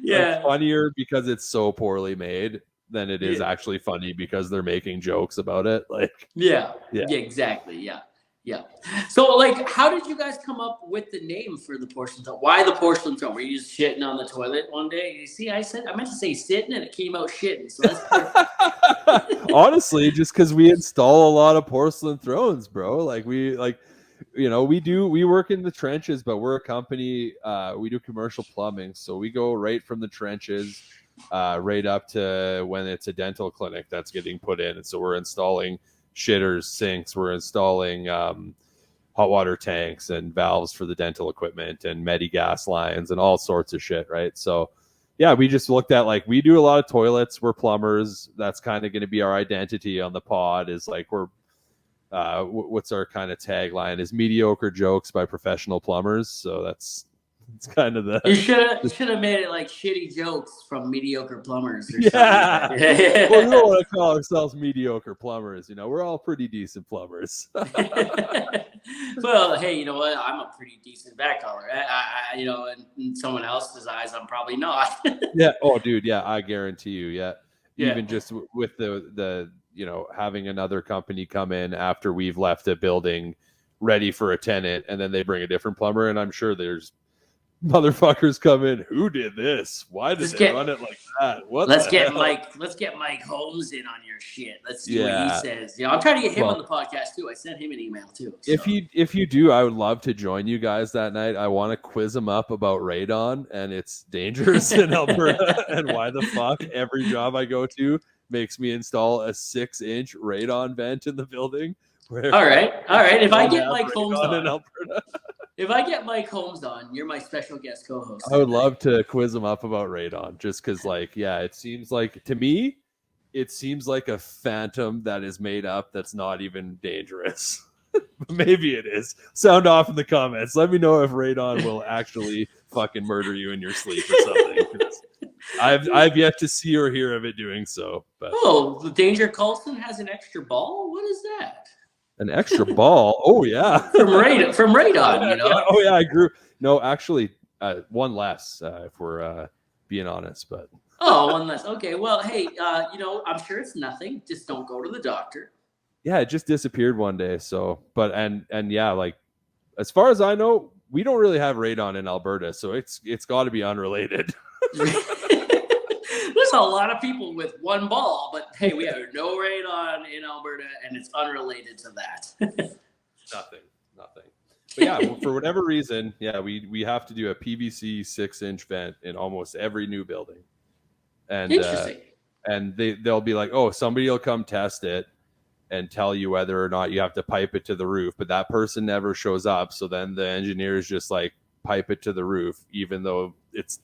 Yeah, it's funnier because it's so poorly made than it is actually funny because they're making jokes about it. Like, yeah, exactly. Yeah. So, like, how did you guys come up with the name for the Porcelain Throne? Why the Porcelain Throne? Were you just shitting on the toilet one day? You see, I meant to say sitting, and it came out shitting. So that's perfect. Honestly, just because we install a lot of porcelain thrones, bro. Like we work in the trenches, but we're a company. We do commercial plumbing, so we go right from the trenches, right up to when it's a dental clinic that's getting put in, and so we're installing shitters, sinks, we're installing hot water tanks and valves for the dental equipment and Medigas lines and all sorts of shit, right? So yeah, we just looked at, like, we do a lot of toilets, we're plumbers, that's kind of going to be our identity on the pod, is like we're what's our kind of tagline is mediocre jokes by professional plumbers. So it's kind of the. You should have made it like shitty jokes from mediocre plumbers. Or something. Well, we don't want to call ourselves mediocre plumbers. You know, we're all pretty decent plumbers. Well, hey, you know what? I'm a pretty decent backholler. I you know, in someone else's eyes, I'm probably not. Yeah. Oh, dude. Yeah, I guarantee you. Yeah. Even just with the you know, having another company come in after we've left a building ready for a tenant, and then they bring a different plumber, and I'm sure there's motherfuckers come in. Who did this? Why did they run it like that? Let's get Mike Holmes in on your shit. Let's see what he says. You know, I'm trying to get him on the podcast too. I sent him an email too. So. If you do, I would love to join you guys that night. I want to quiz him up about radon and it's dangerous in Alberta and why the fuck every job I go to makes me install a 6-inch radon vent in the building. All right. If I get Mike Holmes on, if I get Mike Holmes on, you're my special guest co-host. I would love to quiz him up about radon, just because, like, yeah, it seems like to me, it seems like a phantom that is made up that's not even dangerous. Maybe it is. Sound off in the comments. Let me know if radon will actually fucking murder you in your sleep or something. I've yet to see or hear of it doing so. But. Oh, the Danger Coulson has an extra ball? What is that? An extra ball? Oh, yeah. From radon, you know? Yeah. Oh, yeah, I grew. No, actually, one less, if we're being honest. But one less. Okay, well, hey, you know, I'm sure it's nothing. Just don't go to the doctor. Yeah, it just disappeared one day. So, but and yeah, like as far as I know, we don't really have radon in Alberta, so it's got to be unrelated. There's a lot of people with one ball, but hey, we have no radon in Alberta, and it's unrelated to that. Nothing. But yeah, for whatever reason, yeah, we have to do a PVC 6-inch vent in almost every new building. And interesting. And they'll be like, oh, somebody will come test it and tell you whether or not you have to pipe it to the roof, but that person never shows up. So then the engineers just like pipe it to the roof, even though it's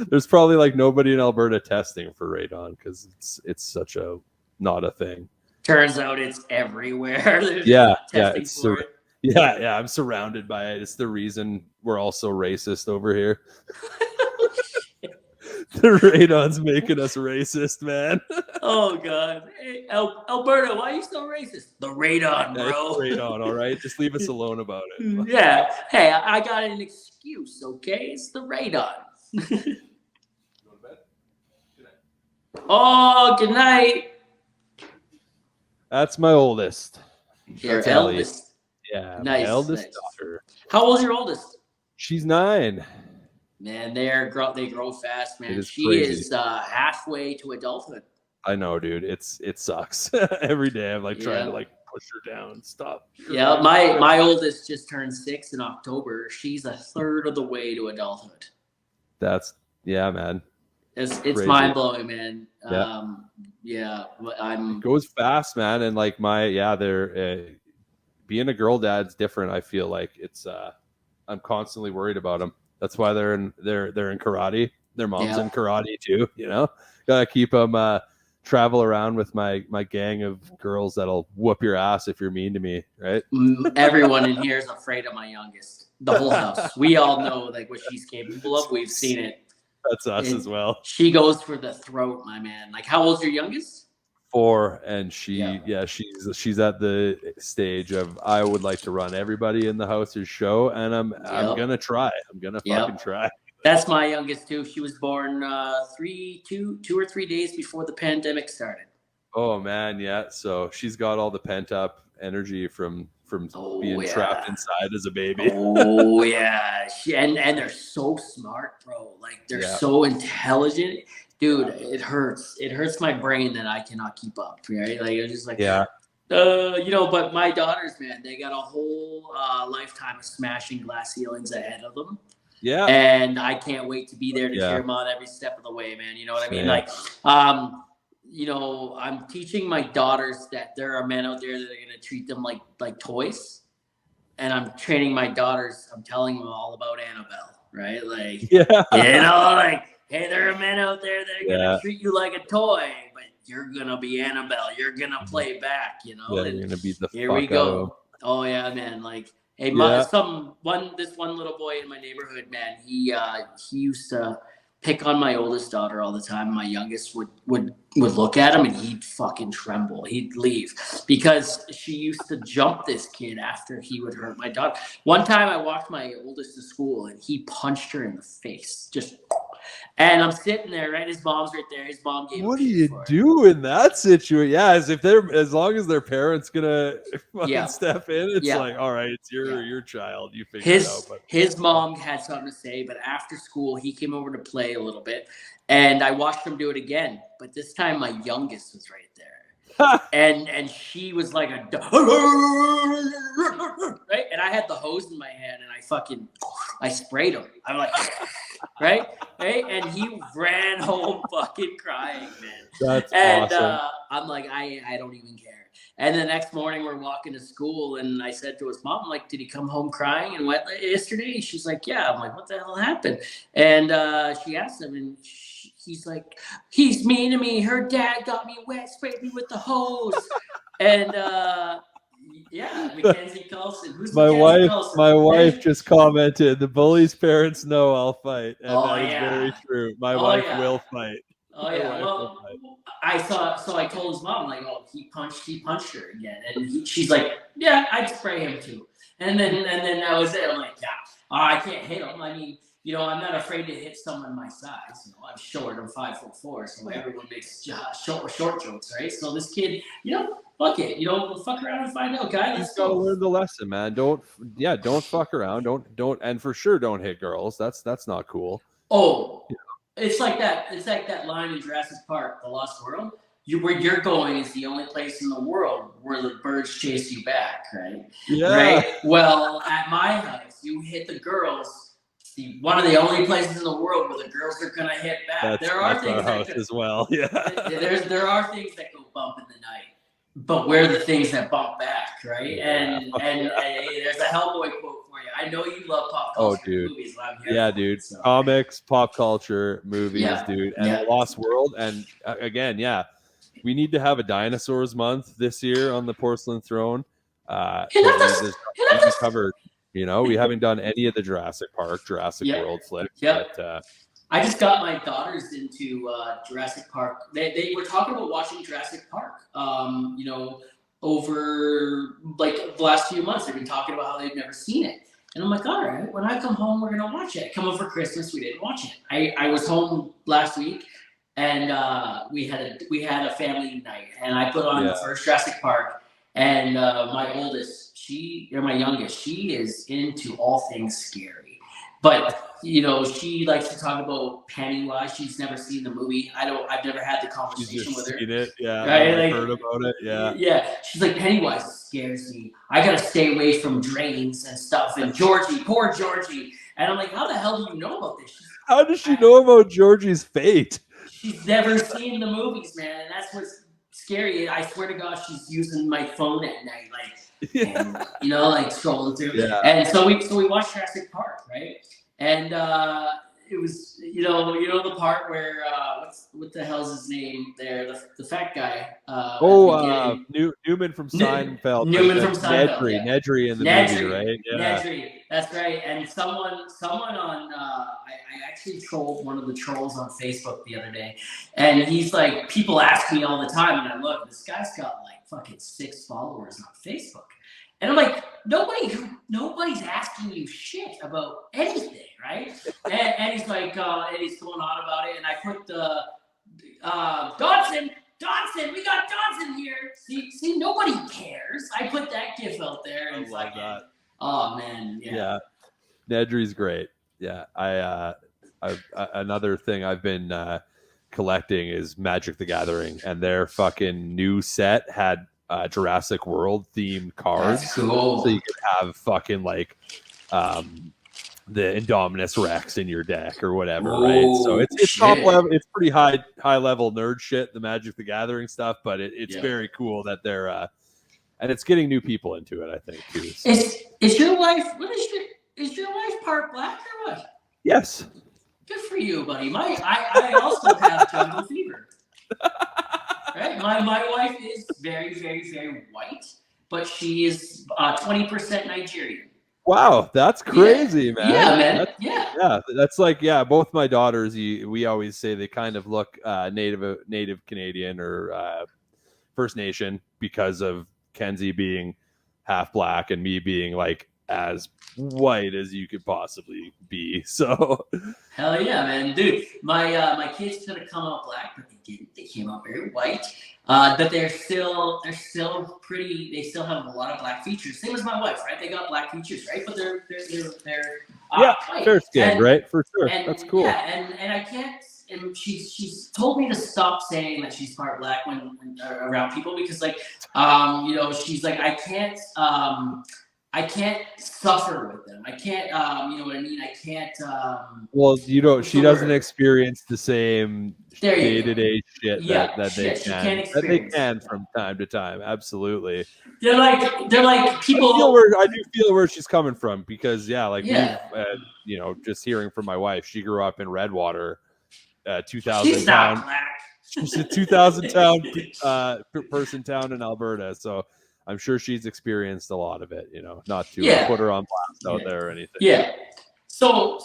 there's probably like nobody in Alberta testing for radon because it's such a not a thing. Turns out it's everywhere. Yeah, I'm surrounded by it. It's the reason we're all so racist over here. The radon's making us racist, man. Oh God, hey, Alberta, why are you so racist? The radon, bro. Radon, all right. Just leave us alone about it. Yeah. Hey, I got an excuse. Okay, it's the radon. Go to bed. Good night. Oh, good night. That's my oldest. Your eldest. Yeah, nice. My eldest daughter. How old's your oldest? She's 9. Man, they grow fast, man. She crazy. Is halfway to adulthood. I know, dude. It sucks. Every day I'm like trying to like push her down. Stop. Yeah, my oldest just turned 6 in October. She's a third of the way to adulthood. Man. It's mind blowing, man. Yeah. It goes fast, man. And like they're being a girl dad's different. I feel like it's I'm constantly worried about them. That's why they're in karate. Their mom's in karate too. You know, gotta keep them travel around with my gang of girls that'll whoop your ass if you're mean to me, right? Everyone in here is afraid of my youngest. The whole house. We all know like what she's capable of. We've seen it. That's us as well. She goes for the throat, my man. Like, how old's your youngest? 4, and she's at the stage of I would like to run everybody in the house's show, and I'm gonna try. I'm gonna fucking try. That's my youngest too. She was born 2 or 3 days before the pandemic started. Oh man, yeah. So she's got all the pent up energy from being trapped inside as a baby. Oh yeah, and they're so smart, bro. Like they're so intelligent. Dude, it hurts. It hurts my brain that I cannot keep up, right? Like, it's just like, but my daughters, man, they got a whole lifetime of smashing glass ceilings ahead of them. Yeah. And I can't wait to be there to cheer them on every step of the way, man. You know what I mean? Like, I'm teaching my daughters that there are men out there that are going to treat them like toys. And I'm training my daughters. I'm telling them all about Annabelle, right? Like, like, hey, there are men out there that are going to treat you like a toy, but you're going to be Annabelle. You're going to play back, you know? Yeah, you're going to beat the here fuck we go. out of them. Oh, yeah, man. Like, hey, this one little boy in my neighborhood, man, he used to pick on my oldest daughter all the time. My youngest would look at him and he'd fucking tremble. He'd leave because she used to jump this kid after he would hurt my daughter. One time I walked my oldest to school and he punched her in the face. Just And I'm sitting there, right? His mom's right there. His mom gave him What do shit you for it. do in that situation? Yeah, as long as their parents gonna fucking step in, it's like, all right, it's your child. You figure it out. But his mom had something to say, but after school he came over to play a little bit, and I watched him do it again. But this time my youngest was right there. and she was like a right, and I had the hose in my hand, and I sprayed him. I'm like, right, and he ran home fucking crying, man. That's awesome. I'm like, I don't even care. And the next morning we're walking to school, and I said to his mom, I'm like, did he come home crying and wet yesterday? She's like, yeah. I'm like, what the hell happened? And she asked him, and he's like, he's mean to me. Her dad got me wet, sprayed me with the hose. And Mackenzie Coulson. Who's my Mackenzie wife? Coulson? My wife just commented, "The bully's parents know I'll fight," and that is yeah. very true. My wife will fight. Oh yeah. Well, I told his mom, like, oh, he punched her again, and she's like, yeah, I'd spray him too. And then that was it. I'm like, yeah, I can't hit him. I mean, you know, I'm not afraid to hit someone my size. You know, I'm short. I'm 5'4", so everyone makes short jokes, right? So this kid, you know, fuck it. You know, fuck around and find out, guy. Let's go. Learn the lesson, man. Don't fuck around. Don't, and for sure, don't hit girls. That's not cool. Oh, it's like that. It's like that line in Jurassic Park, The Lost World. Where you're going is the only place in the world where the birds chase you back, right? Yeah. Right. Well, at my house, you hit the girls. One of the only places in the world where the girls are gonna hit back. There are things our house as well. Yeah. There are things that go bump in the night, but we're the things that bump back, right? Yeah. And there's a Hellboy quote for you. I know you love pop culture movies. Dude. So. Comics, pop culture, movies, dude, and The Lost World. And again, we need to have a dinosaurs month this year on the Porcelain Throne. Covered. You know, we haven't done any of the Jurassic Park, Jurassic World flicks. But, I just got my daughters into Jurassic Park. They were talking about watching Jurassic Park. You know, over like the last few months, they've been talking about how they've never seen it. And I'm like, all right, when I come home, we're gonna watch it. Come over for Christmas, we didn't watch it. I was home last week, and we had a family night, and I put on the first Jurassic Park. And my youngest, she is into all things scary. But, you know, she likes to talk about Pennywise. She's never seen the movie. I've never had the conversation with her. Seen it, yeah. Right? I've heard about it, yeah. Yeah. She's like, Pennywise scares me. I gotta stay away from drains and stuff. And Georgie, poor Georgie. And I'm like, how the hell do you know about this? How does she know about Georgie's fate? She's never seen the movies, man. And that's what's scary. I swear to God, she's using my phone at night, and, you know, like scrolling through. Yeah. And so we watched Jurassic Park, right? And it was, you know the part where what the hell's his name there? The fat guy. Newman from Seinfeld. Newman from Seinfeld. Nedry in the movie, right? Yeah. Nedry, that's right. And someone on I actually trolled one of the trolls on Facebook the other day, and he's like, people ask me all the time, and I look, this guy's got like fucking 6 followers on Facebook. And I'm like, nobody's asking you shit about anything, right? And he's like, and he's going on about it. And I put the Dodson, we got Dodson here. See, nobody cares. I put that gif out there, and it's like, that. Oh man, yeah. Nedry's great. Yeah, I another thing I've been collecting is Magic the Gathering, and their fucking new set had Jurassic World themed cards. That's cool. So you could have fucking like the Indominus Rex in your deck or whatever, right? So it's top level, it's pretty high level nerd shit, the Magic the Gathering stuff, but it's very cool that they're and it's getting new people into it, I think, too. So. Is your wife is your wife part black or what? Yes. Good for you, buddy. I also have jungle fever. Right? My wife is very, very, very white, but she is 20% Nigerian. Wow, that's crazy, man. Yeah, man. That's like, both my daughters, we always say they kind of look native Canadian or First Nation because of Kenzie being half black and me being like as white as you could possibly be. So hell yeah, man, dude. My kids could have come out black, but they didn't. They came out very white. But they're still pretty. They still have a lot of black features. Same as my wife, right? They got black features, right? But they're white. fair skin, right? For sure, that's cool. Yeah, and I can't. And she's told me to stop saying that she's part black when around people, because like she's like, I can't suffer with them. I can't, you know what I mean? I can't. Well, she doesn't experience the same day-to-day shit that they can from time to time. Absolutely. They're like people. I do feel where she's coming from, because just hearing from my wife, she grew up in Redwater, 2,000 She's town. not black. She's a 2,000 person town in Alberta, so I'm sure she's experienced a lot of it. Not to put her on blast out there or anything. Yeah. So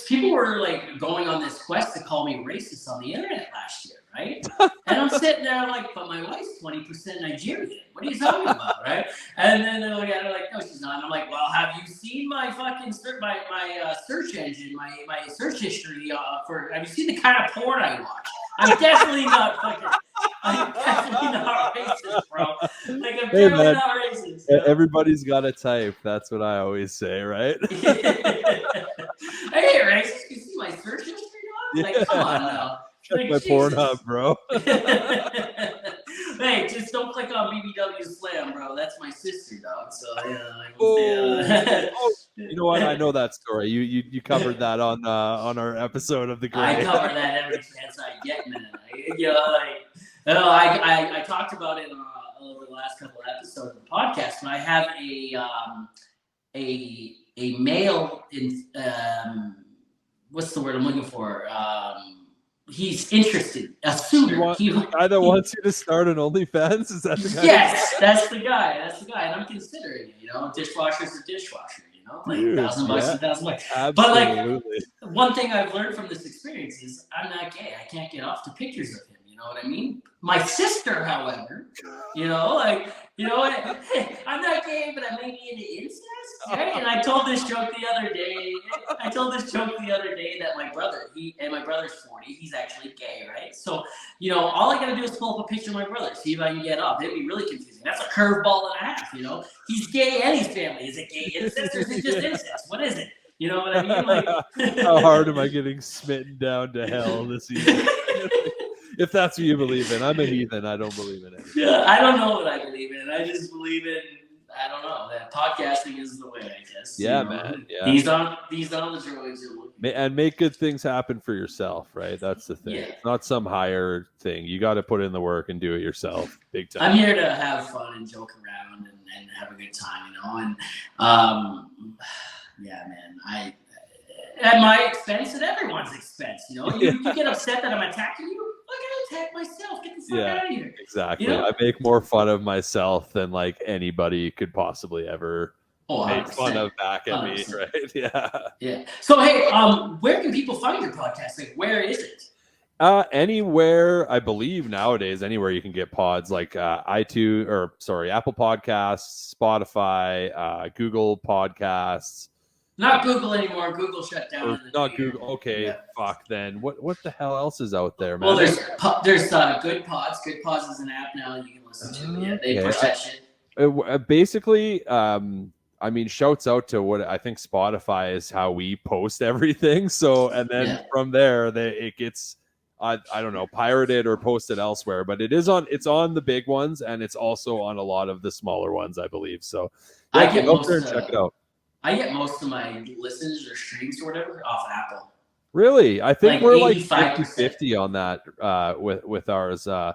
people were like going on this quest to call me racist on the internet last year, right? And I'm sitting there like, but my wife's 20% Nigerian. What are you talking about, right? And then they're like, no, she's not. And I'm like, well, have you seen my fucking my search engine, my search history have you seen the kind of porn I watch? I'm definitely not racist, bro. Like, I'm definitely not racist. Everybody's got a type. That's what I always say, right? I ain't racist. You see my search history, dog? Like, come on now. Check my Pornhub, bro. Hey, just don't click on BBW Slam, bro. That's my sister, dog. So you know what? I know that story. You covered that on our episode of the Gray. I cover that every chance I get, man. I talked about it over the last couple of episodes of the podcast, but I have a male in what's the word I'm looking for? He's interested, a suitor. The guy that wants you to start an OnlyFans? Is that the guy? Yes, that's the guy. And I'm considering it. Dishwasher's a dishwasher. Like $1,000 $1,000. Absolutely. But like, one thing I've learned from this experience is I'm not gay. I can't get off to pictures of him. You know what I mean? My sister, however, I'm not gay, but I may be into incest, right? And I told this joke the other day. That my brother, my brother's 40. He's actually gay, right? So, all I gotta do is pull up a picture of my brother, see if I can get off. It'd be really confusing. That's a curveball and a half. He's gay and he's family. Is it gay incest or is it just incest? What is it? You know what I mean? Like, how hard am I getting smitten down to hell this evening? If that's what you believe in. I'm a heathen. I don't believe in it. Yeah, I don't know what I believe in. I just believe in, I don't know, that podcasting is the way, I guess. Yeah, man. Yeah. These on the droids. And make good things happen for yourself, right? That's the thing. Yeah. Not some higher thing. You got to put in the work and do it yourself. Big time. I'm here to have fun and joke around and have a good time, And yeah, man. At my expense, at everyone's expense, You get upset that I'm attacking you? I gotta attack myself. Get the fuck out of here. Exactly. I make more fun of myself than like anybody could possibly ever make fun of back at 100%. Me, right? Yeah. Yeah. So hey, where can people find your podcast? Like, where is it? Anywhere, I believe nowadays, anywhere you can get pods, like Apple Podcasts, Spotify, Google Podcasts. Not Google anymore. Google shut down. Not Google. Okay, yeah. Fuck. Then what the hell else is out there, man? Well, there's Good Pods. Good Pods is an app now that you can listen to. Yeah, they push that shit. Basically, shouts out to what I think Spotify is how we post everything. So, and then from there, it gets I don't know, pirated or posted elsewhere. But it's on the big ones, and it's also on a lot of the smaller ones, I believe. So, I go there and check it out. I get most of my listens or streams or whatever off Apple. Really? I think we're like 50-50 on that with ours. And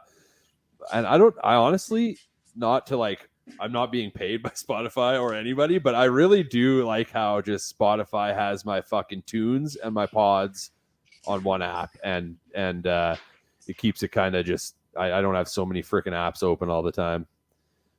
I honestly, not to like, I'm not being paid by Spotify or anybody, but I really do like how just Spotify has my fucking tunes and my pods on one app, and it keeps it kind of just, I don't have so many freaking apps open all the time.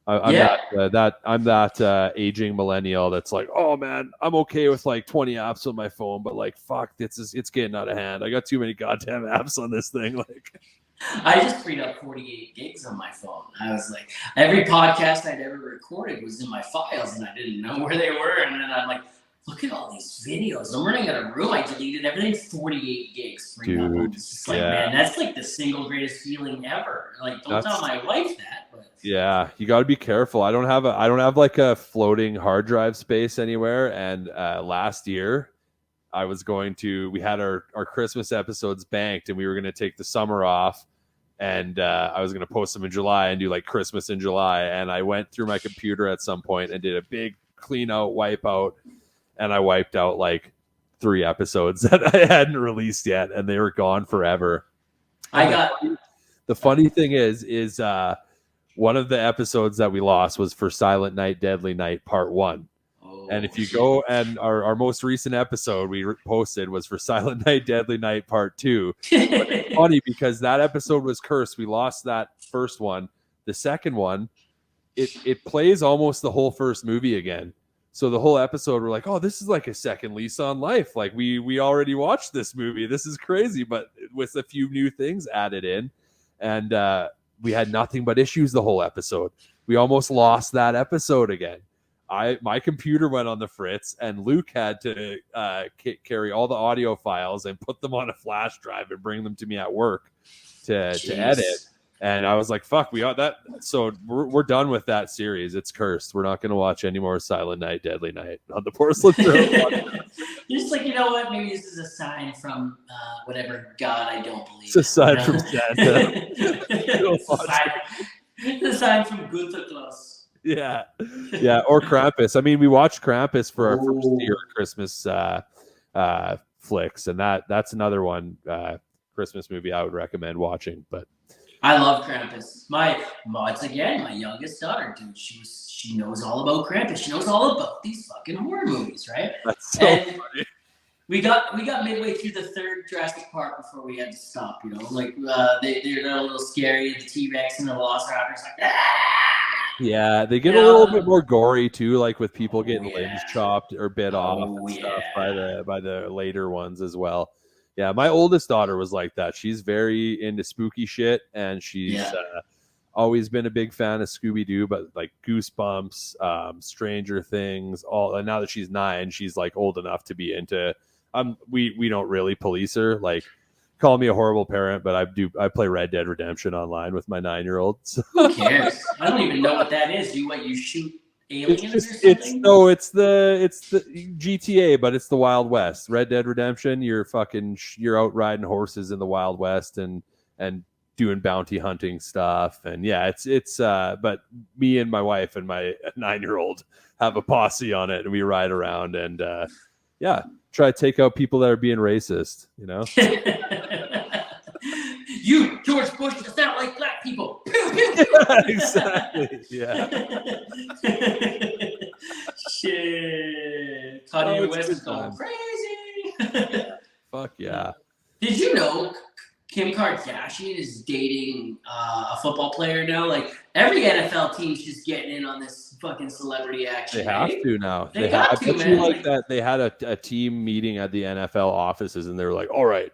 I'm that aging millennial that's like, oh man, I'm okay with like 20 apps on my phone, but like, fuck, it's getting out of hand. I got too many goddamn apps on this thing. Like, I just freed up 48 gigs on my phone. I was like, every podcast I'd ever recorded was in my files, and I didn't know where they were. And then I'm like, look at all these videos. I'm running out of room. I deleted everything. 48 gigs freed up. I'm just like, man, that's like the single greatest feeling ever. Like, don't tell my wife that. But yeah, you got to be careful. I don't have like a floating hard drive space anywhere. And last year, we had our Christmas episodes banked, and we were going to take the summer off, and I was going to post them in July and do like Christmas in July. And I went through my computer at some point and did a big clean out, wipe out, and I wiped out like 3 episodes that I hadn't released yet, and they were gone forever. The funny thing is one of the episodes that we lost was for Silent Night, Deadly Night Part 1. And if you go and our most recent episode we posted was for Silent Night, Deadly Night Part 2. But it's funny because that episode was cursed. We lost that first one. The second one, it plays almost the whole first movie again. So the whole episode, we're like, oh, this is like a second lease on life. Like we already watched this movie. This is crazy, but with a few new things added in. And we had nothing but issues the whole episode. We almost lost that episode again. My computer went on the fritz, and Luke had to carry all the audio files and put them on a flash drive and bring them to me at work to edit. And I was like, "Fuck, we got that." So we're done with that series. It's cursed. We're not going to watch any more Silent Night, Deadly Night on the Porcelain Throne Podcast. You're just like, you know what? Maybe this is a sign from whatever God I don't believe. It's a sign from Santa. It's a sign from Santa Claus. Yeah, or Krampus. I mean, we watched Krampus for our first year Christmas flicks, and that's another one Christmas movie I would recommend watching. But I love Krampus. Once again, my youngest daughter, dude, she knows all about Krampus. She knows all about these fucking horror movies, right? That's so funny. We got midway through the third Jurassic Park before we had to stop. You know, like they're a little scary. The T-Rex and the Velociraptor's like, ah! Yeah, they get a little bit more gory too, like with people getting limbs chopped or bit off and stuff by the later ones as well. Yeah, my oldest daughter was like that. She's very into spooky shit, and she's always been a big fan of Scooby-Doo, but like Goosebumps, Stranger Things, all. And now that she's 9, she's like old enough to be into. We don't really police her. Like, call me a horrible parent, but I play Red Dead Redemption online with my 9-year-old. So. Who cares? I don't even know what that is. You shoot aliens or something? It's the GTA, but it's the Wild West. Red Dead Redemption, you're out riding horses in the Wild West and doing bounty hunting stuff. And yeah, it's but me and my wife and my 9-year-old have a posse on it, and we ride around and try to take out people that are being racist, you know. You, George Bush, does not like black people. Yeah, exactly. Yeah. Shit. Kanye West is going crazy. Yeah. Fuck yeah. Did you know Kim Kardashian is dating a football player now? Like, every NFL team's just getting in on this fucking celebrity action. They have to now. They got to, man. Like that, they had a team meeting at the NFL offices, and they were like, all right,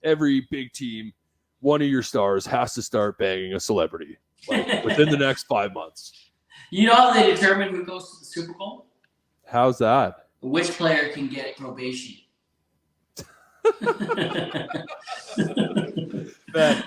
every big team, one of your stars has to start banging a celebrity like within the next 5 months. You know how they determine who goes to the Super Bowl? How's that? Which player can get probation? But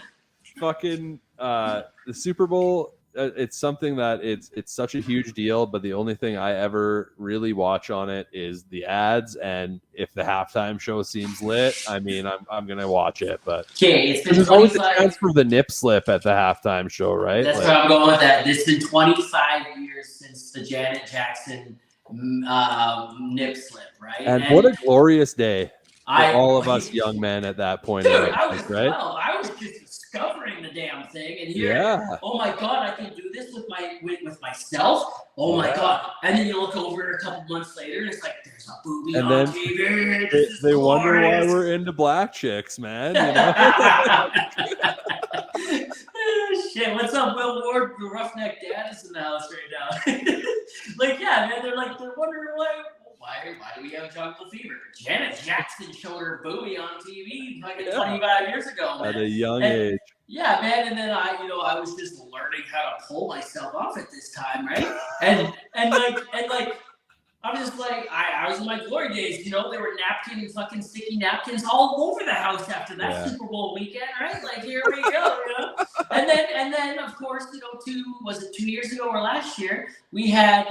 fucking the Super Bowl, it's something that it's such a huge deal, but the only thing I ever really watch on it is the ads, and if the halftime show seems lit, I mean, I'm gonna watch it. But okay, it's been there's always a chance for the nip slip at the halftime show, right? That's where I'm going with that. It's been 25 years since the Janet Jackson nip slip, right? And what a glorious day for all of us young men at that point. Dude, I was 12. I was just discovering the damn thing, and here, oh my god, I can do this with myself. Oh my god! And then you look over a couple months later, and it's like there's a booby and on then TV. They wonder why we're into black chicks, man. You know? Shit, what's up, Will Ward? The Roughneck Dad is in the house right now. Like, yeah, man, they're wondering why do we have jungle fever? Janet Jackson showed her boobie on TV fucking 25 years ago, man. At a young age. Yeah, man. And then I was just learning how to pull myself off at this time, right? And I'm just like, I was in my glory days, there were fucking sticky napkins all over the house after that Super Bowl weekend, right? Like, here we go. And then of course, 2 years ago or last year, we had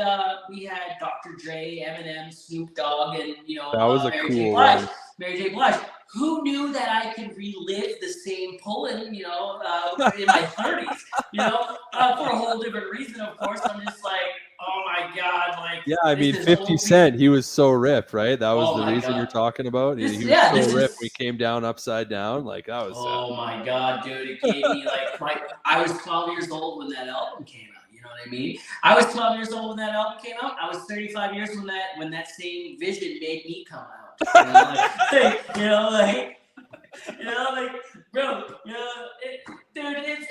Dr. Dre, Eminem, Snoop Dogg, and that was a Mary cool J. Blige. one. Mary J. Blige. Who knew that I could relive the same pulling, in my 30s, for a whole different reason, of course. I'm just like, oh my God, like. Yeah, I mean, 50 Cent, he was so ripped, right? That was the reason God. you're talking about. He was so ripped. We came down upside down. Like, that was sad. My God, dude. It gave me, I was 12 years old when that album came out. You know what I mean? I was 12 years old when that album came out. I was 35 years when that same vision made me come out. Bro, dude, it's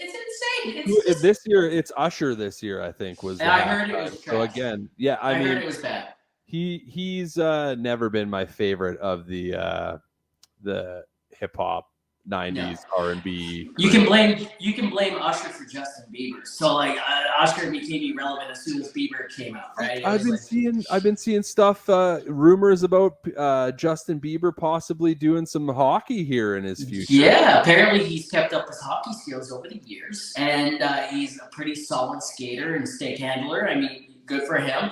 insane. This year, it's Usher. This year, I think was. I heard it was trash. So again, yeah, I mean, heard it was bad. He's never been my favorite of the hip hop 90s R&B. You can blame Usher for Justin Bieber. So Usher became irrelevant as soon as Bieber came out, right? I've been seeing stuff, rumors about Justin Bieber possibly doing some hockey here in his future. Yeah, apparently he's kept up his hockey skills over the years, and he's a pretty solid skater and stick handler. I mean, good for him.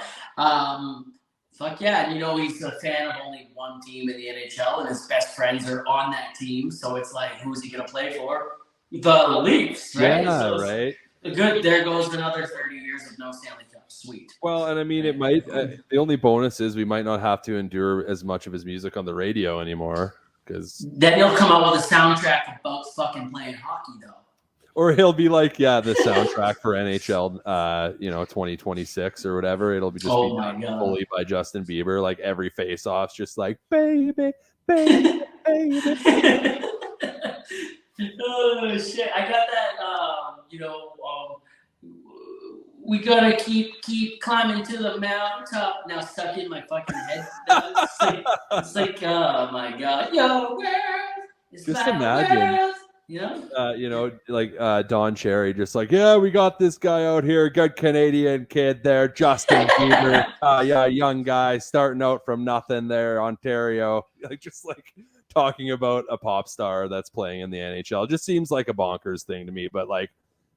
Fuck yeah, and he's a fan of only one team in the NHL, and his best friends are on that team. So it's like, who's he gonna play for? The Leafs, right? Yeah, so right. Good. There goes another 30 years of no Stanley Cup. Sweet. Well, and I mean, it might. The only bonus is we might not have to endure as much of his music on the radio anymore, because then he'll come out with a soundtrack about fucking playing hockey, though. Or he'll be like, the soundtrack for NHL, 2026 or whatever. It'll be just be done fully by Justin Bieber. Like every face-off's just like, baby, baby, baby. Oh shit! I got that. We gotta keep climbing to the mountaintop. Now stuck in my fucking head. It's like, oh my God, yo, where is just imagine. World? Don Cherry, just like, yeah, we got this guy out here, good Canadian kid there, Justin Bieber, young guy starting out from nothing there, Ontario, talking about a pop star that's playing in the NHL. It just seems like a bonkers thing to me, but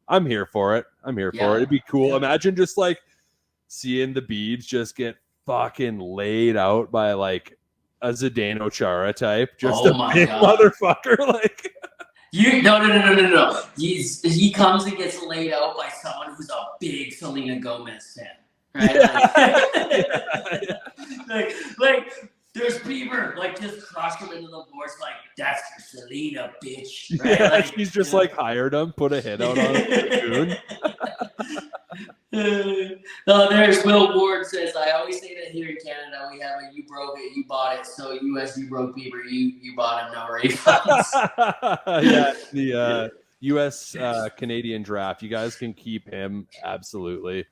I'm here for it. For it. It'd be cool. Yeah. Imagine just seeing the Biebs just get fucking laid out by a Zdeno Chara type, just a big motherfucker, No. He comes and gets laid out by someone who's a big Selena Gomez fan, right? There's Bieber, just crush him into the boards, that's for Selena, bitch. Right? Yeah, he's just hired him, put a hit out on him. There's Will Ward says, I always say that here in Canada we have a you broke it, you bought it. So US, you broke Bieber, you bought him, no refunds. Yeah, the US Canadian draft. You guys can keep him, absolutely.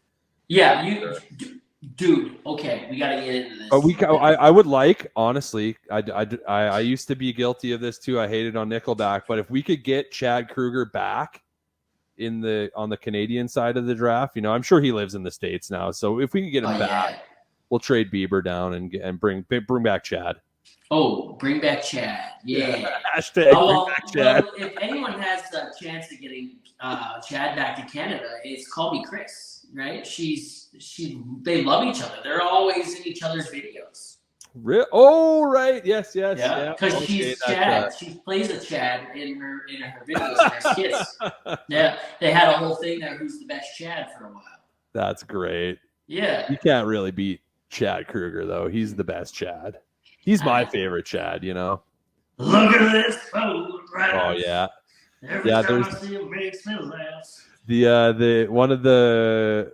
Yeah, dude, okay, we gotta get into this. But I would honestly, I used to be guilty of this too. I hated on Nickelback, but if we could get Chad Kruger back on the Canadian side of the draft, I'm sure he lives in the States now. So if we can get him back, we'll trade Bieber down and bring back Chad. Oh, bring back Chad. Yeah. Hashtag bring back Chad. Well, if anyone has a chance of getting Chad back to Canada, it's Call Me Chris, right? They love each other. They're always in each other's videos. Oh, right. Yes. Yeah, because she's Chad. She plays a Chad in her videos and her skits. Yeah, they had a whole thing there. Who's the best Chad for a while? That's great. Yeah, you can't really beat Chad Kruger though. He's the best Chad. He's my favorite Chad. Look at this phone, right? Oh yeah. Every time I see him, makes me laugh. The one of the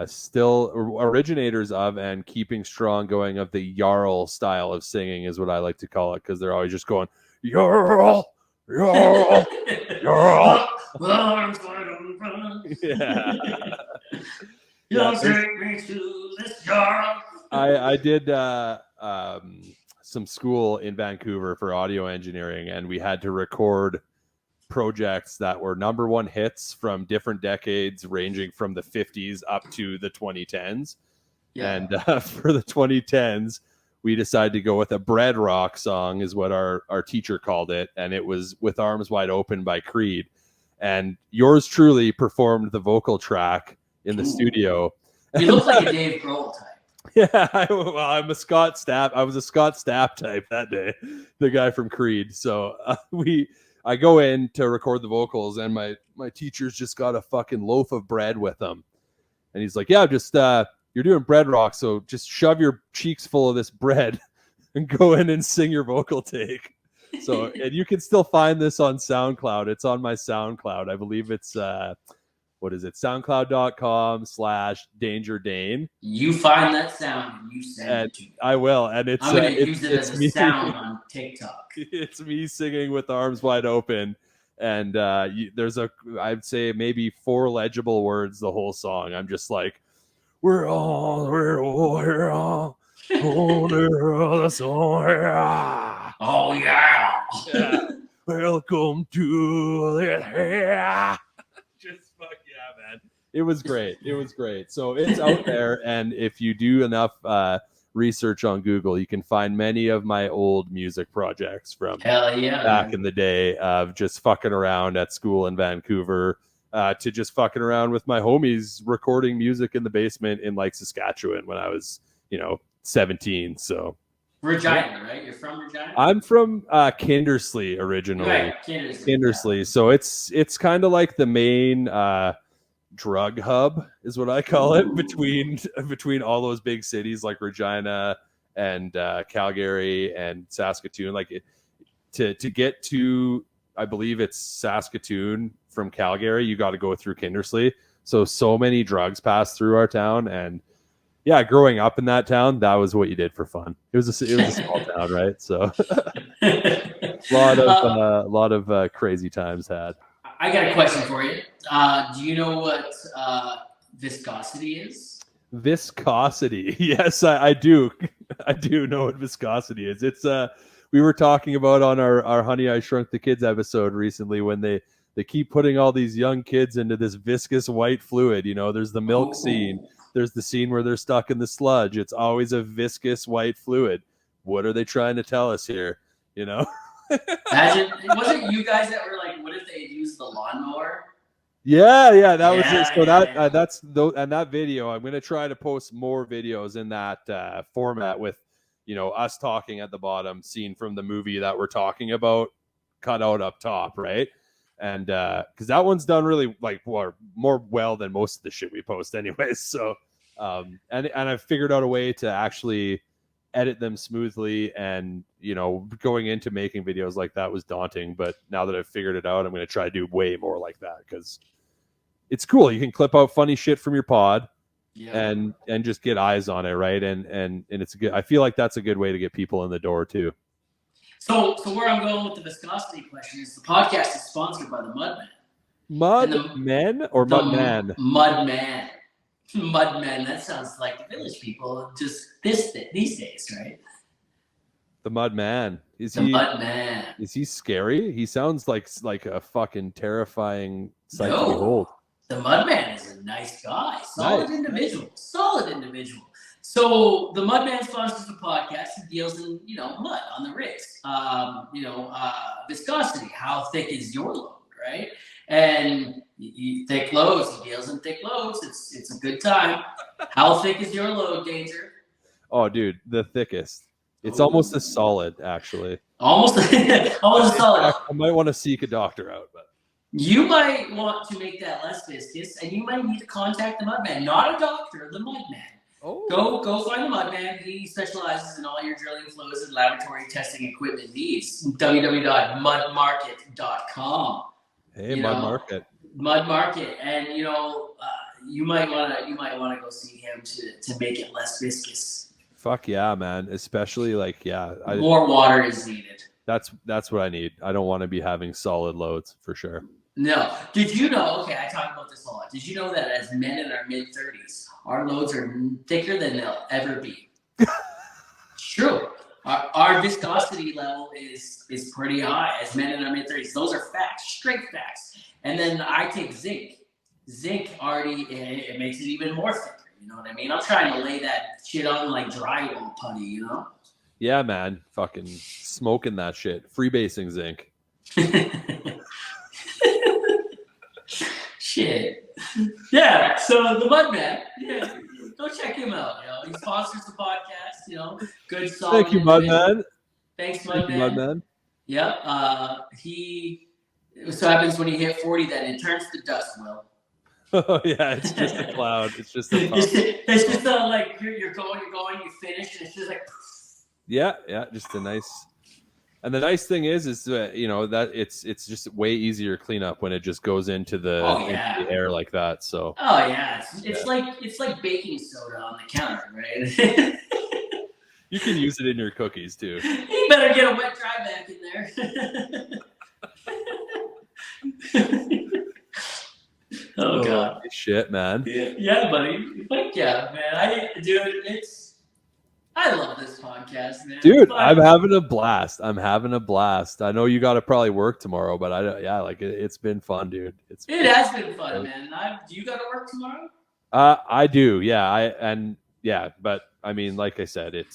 still originators of and keeping strong going of the Jarl style of singing is what I like to call it, because they're always just going Jarl, Jarl, Jarl. Yeah. Take me to this Jarl. I did some school in Vancouver for audio engineering, and we had to record projects that were number one hits from different decades, ranging from the 50s up to the 2010s. Yeah. And for the 2010s, we decided to go with a bread rock song, is what our teacher called it. And it was With Arms Wide Open by Creed. And yours truly performed the vocal track in the studio. You look like a Dave Grohl type. Yeah, I'm a Scott Stapp. I was a Scott Stapp type that day, the guy from Creed. So I go in to record the vocals, and my teacher's just got a fucking loaf of bread with him. And he's like, yeah, just you're doing bread rock, so just shove your cheeks full of this bread and go in and sing your vocal take. So, and you can still find this on SoundCloud. It's on my SoundCloud. I believe it's what is it? SoundCloud.com/Danger Dane. You find that sound and you send it to me. I will. And it's I'm going to use it as a sound on TikTok. It's me singing With Arms Wide Open. And there's I'd say maybe 4 legible words the whole song. I'm just like, we're all oh yeah. Welcome to the just fuck yeah, man. It was great. So it's out there, and if you do enough research on Google, you can find many of my old music projects from back in the day of just fucking around at school in Vancouver, to just fucking around with my homies recording music in the basement in like Saskatchewan when I was, 17. So Regina, right? You're from Regina? I'm from Kindersley originally. Right, Kindersley. Yeah. So it's kind of like the main drug hub is what I call it between all those big cities like Regina and Calgary and Saskatoon. Like to get to, I believe it's Saskatoon from Calgary, you got to go through Kindersley. So many drugs pass through our town, and yeah, growing up in that town, that was what you did for fun. It was a small town, right? So a lot of crazy times had. I got a question for you. Do you know what viscosity is? Viscosity. Yes, I do. I do know what viscosity is. It's we were talking about on our Honey, I Shrunk the Kids episode recently when they keep putting all these young kids into this viscous white fluid. There's the milk scene. There's the scene where they're stuck in the sludge. It's always a viscous white fluid. What are they trying to tell us here? Imagine, wasn't you guys that were like, what if they had used the lawnmower? Yeah, that was it. So that's and that video. I'm gonna try to post more videos in that format with, us talking at the bottom, scene from the movie that we're talking about, cut out up top, right? And because that one's done really more well than most of the shit we post, anyways. So and I've figured out a way to actually edit them smoothly, and going into making videos like that was daunting, but now that I've figured it out, I'm going to try to do way more like that because it's cool. You can clip out funny shit from your pod, and just get eyes on it, right? And it's good. I feel like that's a good way to get people in the door too. So where I'm going with the viscosity question is the podcast is sponsored by the Mudman. Mudman or Mudman? Mudman. Mudman. That sounds like the village people just these days, right? The Mudman. Mudman. Is he scary? He sounds like a fucking terrifying sight to behold. The Mudman is a nice guy. Solid individual. So the Mudman sponsors the podcast and deals in, mud on the rigs. Viscosity. How thick is your load, right? And thick loads. He deals in thick loads. It's a good time. How thick is your load, Danger? Oh, dude, the thickest. It's almost a solid, actually. Almost a solid. I might want to seek a doctor out, but you might want to make that less viscous, and you might need to contact the Mudman, not a doctor, the Mudman. Oh. Go find the Mudman. He specializes in all your drilling flows and laboratory testing equipment needs. www.mudmarket.com. Hey, Mud Market, and you might want to go see him to make it less viscous. Fuck yeah, man! Especially more water is needed. That's what I need. I don't want to be having solid loads for sure. No. Did you know? Okay, I talk about this a lot. Did you know that as men in our mid-30s, our loads are thicker than they'll ever be? It's true. Our viscosity level is pretty high as men in our mid-30s. Those are facts, straight facts. And then I take zinc. Zinc already, it makes it even more thicker. You know what I mean? I'm trying to lay that shit on like drywall putty, you know? Yeah, man. Fucking smoking that shit. Freebasing zinc. Shit. Yeah, so the Mudman, yeah, go check him out. You know, he sponsors the podcast, you know, good solid. Thank you, Mudman. Thanks, Thank you, Mudman. Yep. He so happens when you hit 40 that it turns to dust, Will. Oh yeah, it's just a cloud. It's just a it's just like you're going, you finish, and it's just like yeah, just a nice. And the nice thing is you know that it's just way easier to clean up when it just goes into the air like that. So it's like baking soda on the counter, right? You can use it in your cookies too. You better get a wet dry back in there. Oh God! Shit, man. Yeah, buddy. Fuck yeah, man. I love this podcast, man. Dude, I'm having a blast. I know you got to probably work tomorrow, but it's been fun, dude. It has been fun, man. Do you got to work tomorrow? I do, yeah. But I mean, like I said, it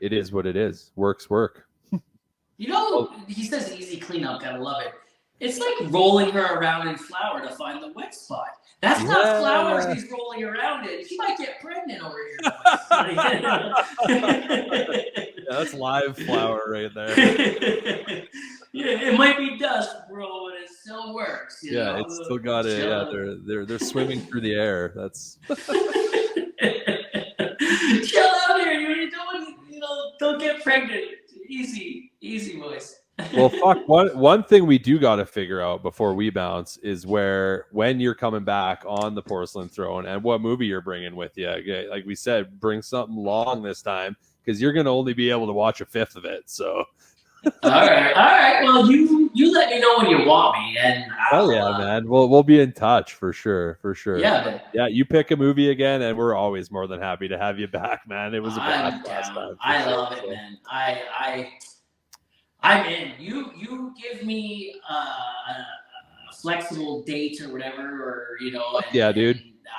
is what it is. Work's work. You know, he says easy cleanup. Gotta love it. It's like rolling her around in flour to find the wet spot. That's not flowers he's rolling around in. She might get pregnant over here. That's live flour right there. Yeah, it might be dust, bro, but it still works. You know? It's still got it. Yeah, they're swimming through the air. That's chill out here. You don't get pregnant. Easy, boys. Well, fuck. One thing we do got to figure out before we bounce is when you're coming back on the Porcelain Throne and what movie you're bringing with you. Like we said, bring something long this time because you're going to only be able to watch a fifth of it. So. All right. Well, you let me know when you want me, and man. We'll be in touch for sure. Yeah, you pick a movie again, and we're always more than happy to have you back, man. It was a blast last time. I love it, man. I'm in. You give me a flexible date or whatever, dude.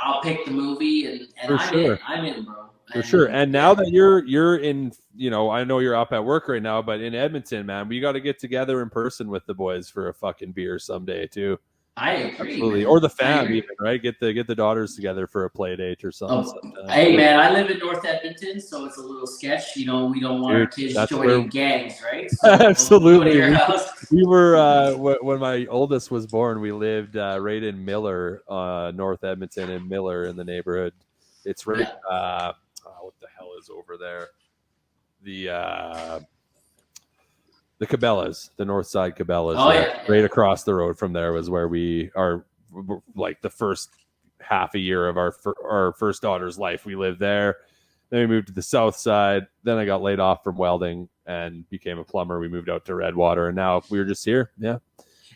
I'll pick the movie, and I'm in, bro. For sure. And now that you're in, I know you're up at work right now, but in Edmonton, man, we got to get together in person with the boys for a fucking beer someday too. I agree. Absolutely. Man. Or the fam even, right? Get the daughters together for a play date or something. Hey man, I live in North Edmonton, so it's a little sketch. We don't want our kids joining gangs, right? So absolutely. We were when my oldest was born, we lived right in Miller, North Edmonton and Miller in the neighborhood. It's right what the hell is over there? The Cabela's, the North Side Cabela's, right across the road from there was where we are. Like the first half a year of our first daughter's life, we lived there. Then we moved to the South Side. Then I got laid off from welding and became a plumber. We moved out to Redwater, and now we're just here. Yeah.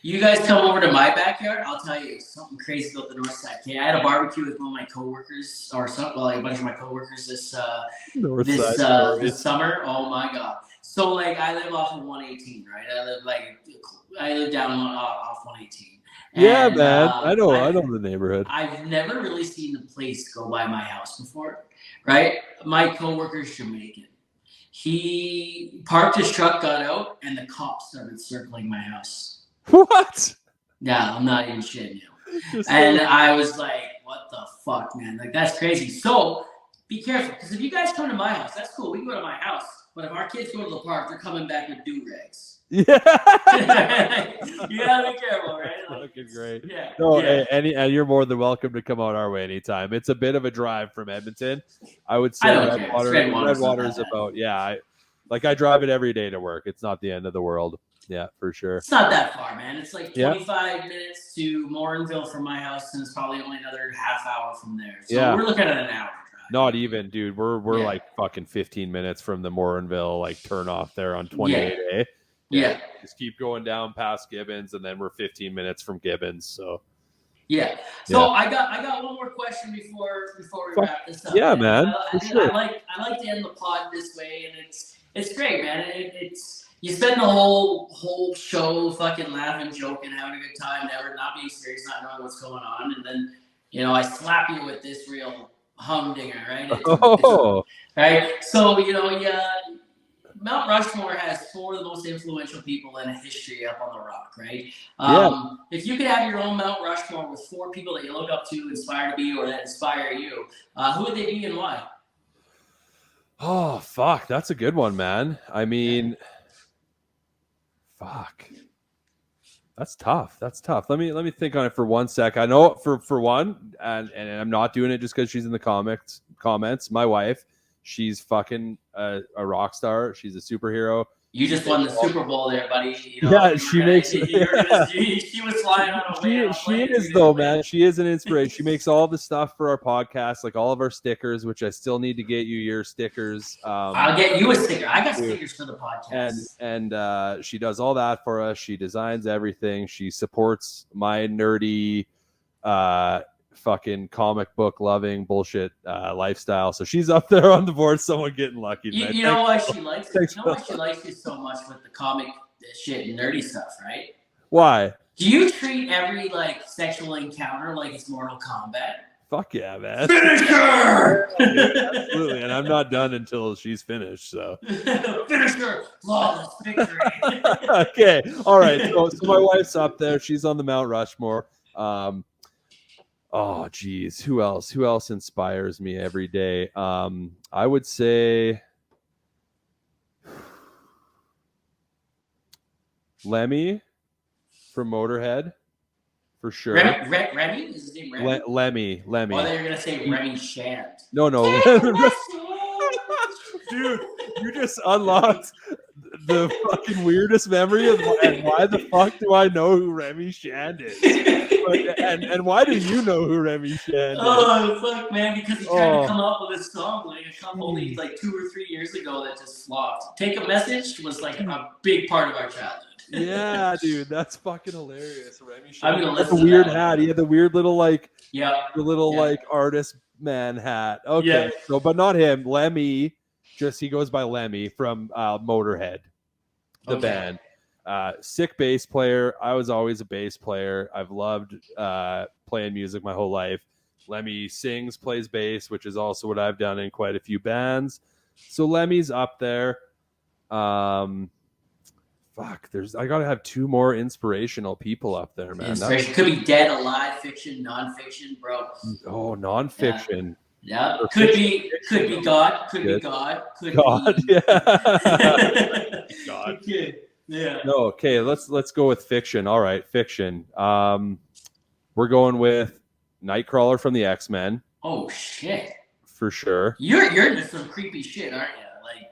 You guys come over to my backyard. I'll tell you something crazy about the North Side. Okay, I had a barbecue with one of my coworkers, a bunch of my coworkers this summer. Oh my god! So like, I live off of 118, right? I live down off 118. Yeah, man. I know the neighborhood. I've never really seen the place go by my house before, right? My coworker's Jamaican. He parked his truck, got out, and the cops started circling my house. What? Yeah, I'm not even shitting you. And I was like, what the fuck, man? Like, that's crazy. So be careful, because if you guys come to my house, that's cool. We can go to my house. But if our kids go to the park, they're coming back with do-rags. Yeah. You gotta be careful, right? Fucking great. Yeah. No, yeah. And you're more than welcome to come out our way anytime. It's a bit of a drive from Edmonton. I would say Redwater is about, I drive it every day to work. It's not the end of the world. Yeah, for sure. It's not that far, man. It's like 25 minutes to Morinville from my house, and it's probably only another half hour from there. So we're looking at an hour drive. Not even, dude. We're like fucking 15 minutes from the Morinville turn off there on 28A. Yeah. Just keep going down past Gibbons, and then we're 15 minutes from Gibbons. So. Yeah. So I got one more question before we wrap this up. Yeah, man. I like to end the pod this way, and It's great, man. It's you spend the whole show fucking laughing, joking, having a good time, never not being serious, not knowing what's going on, and then I slap you with this real humdinger, right? Oh, Right. So yeah. Mount Rushmore has 4 of the most influential people in history up on the rock, right? yeah. If you could have your own Mount Rushmore with 4 people that you look up to, inspire to be, or that inspire you, who would they be and why? Oh, fuck. That's a good one, man. I mean, fuck. That's tough. That's tough. Let me think on it for 1 sec. I know for one, and I'm not doing it just because she's in the comments. My wife, she's fucking a rock star. She's a superhero. You just won the Super Bowl there, buddy. Yeah, she makes. She was flying on a whale. She is though, man. She is an inspiration. She makes all the stuff for our podcast, like all of our stickers, which I still need to get you your stickers. I'll get you a sticker. I got stickers for the podcast. And she does all that for us. She designs everything. She supports my nerdy, fucking comic book loving bullshit lifestyle. So she's up there on the board. Someone getting lucky. You know why she likes it? You know why she likes it so much with the comic shit and nerdy stuff, right? Why? Do you treat every sexual encounter like it's Mortal Kombat? Fuck yeah, man. Finisher! Absolutely. And I'm not done until she's finished. So Finisher! Flawless victory. Okay. All right. So my wife's up there. She's on the Mount Rushmore. Oh geez, who else? Who else inspires me every day? I would say Lemmy from Motorhead, for sure. Remy? Is his name Remy? Lemmy. Oh, then you're gonna say Remy Shant. No. Dude, you just unlocked the fucking weirdest memory of why the fuck do I know who Remy Shand is? And why do you know who Remy Shand is? Oh fuck, man! Because he tried to come up with a song only 2 or 3 years ago that just flopped. Take a Message was a big part of our childhood. Yeah, dude, that's fucking hilarious. Remy Shand. I'm gonna listen. The weird hat. He had the weird little artist man hat. Okay, yeah. So but not him. Lemmy. Just he goes by Lemmy from Motorhead, the band. Sick bass player. I was always a bass player. I've loved playing music my whole life. Lemmy sings, plays bass, which is also what I've done in quite a few bands. So Lemmy's up there. I gotta have 2 more inspirational people up there, man. Inspiration could be dead, alive, fiction, nonfiction, bro. Oh, nonfiction. Yeah, could be God, could be God, could God, be yeah. God. Yeah. No, okay, let's go with fiction. All right, fiction. We're going with Nightcrawler from the X-Men. Oh shit. For sure. You're into some creepy shit, aren't you?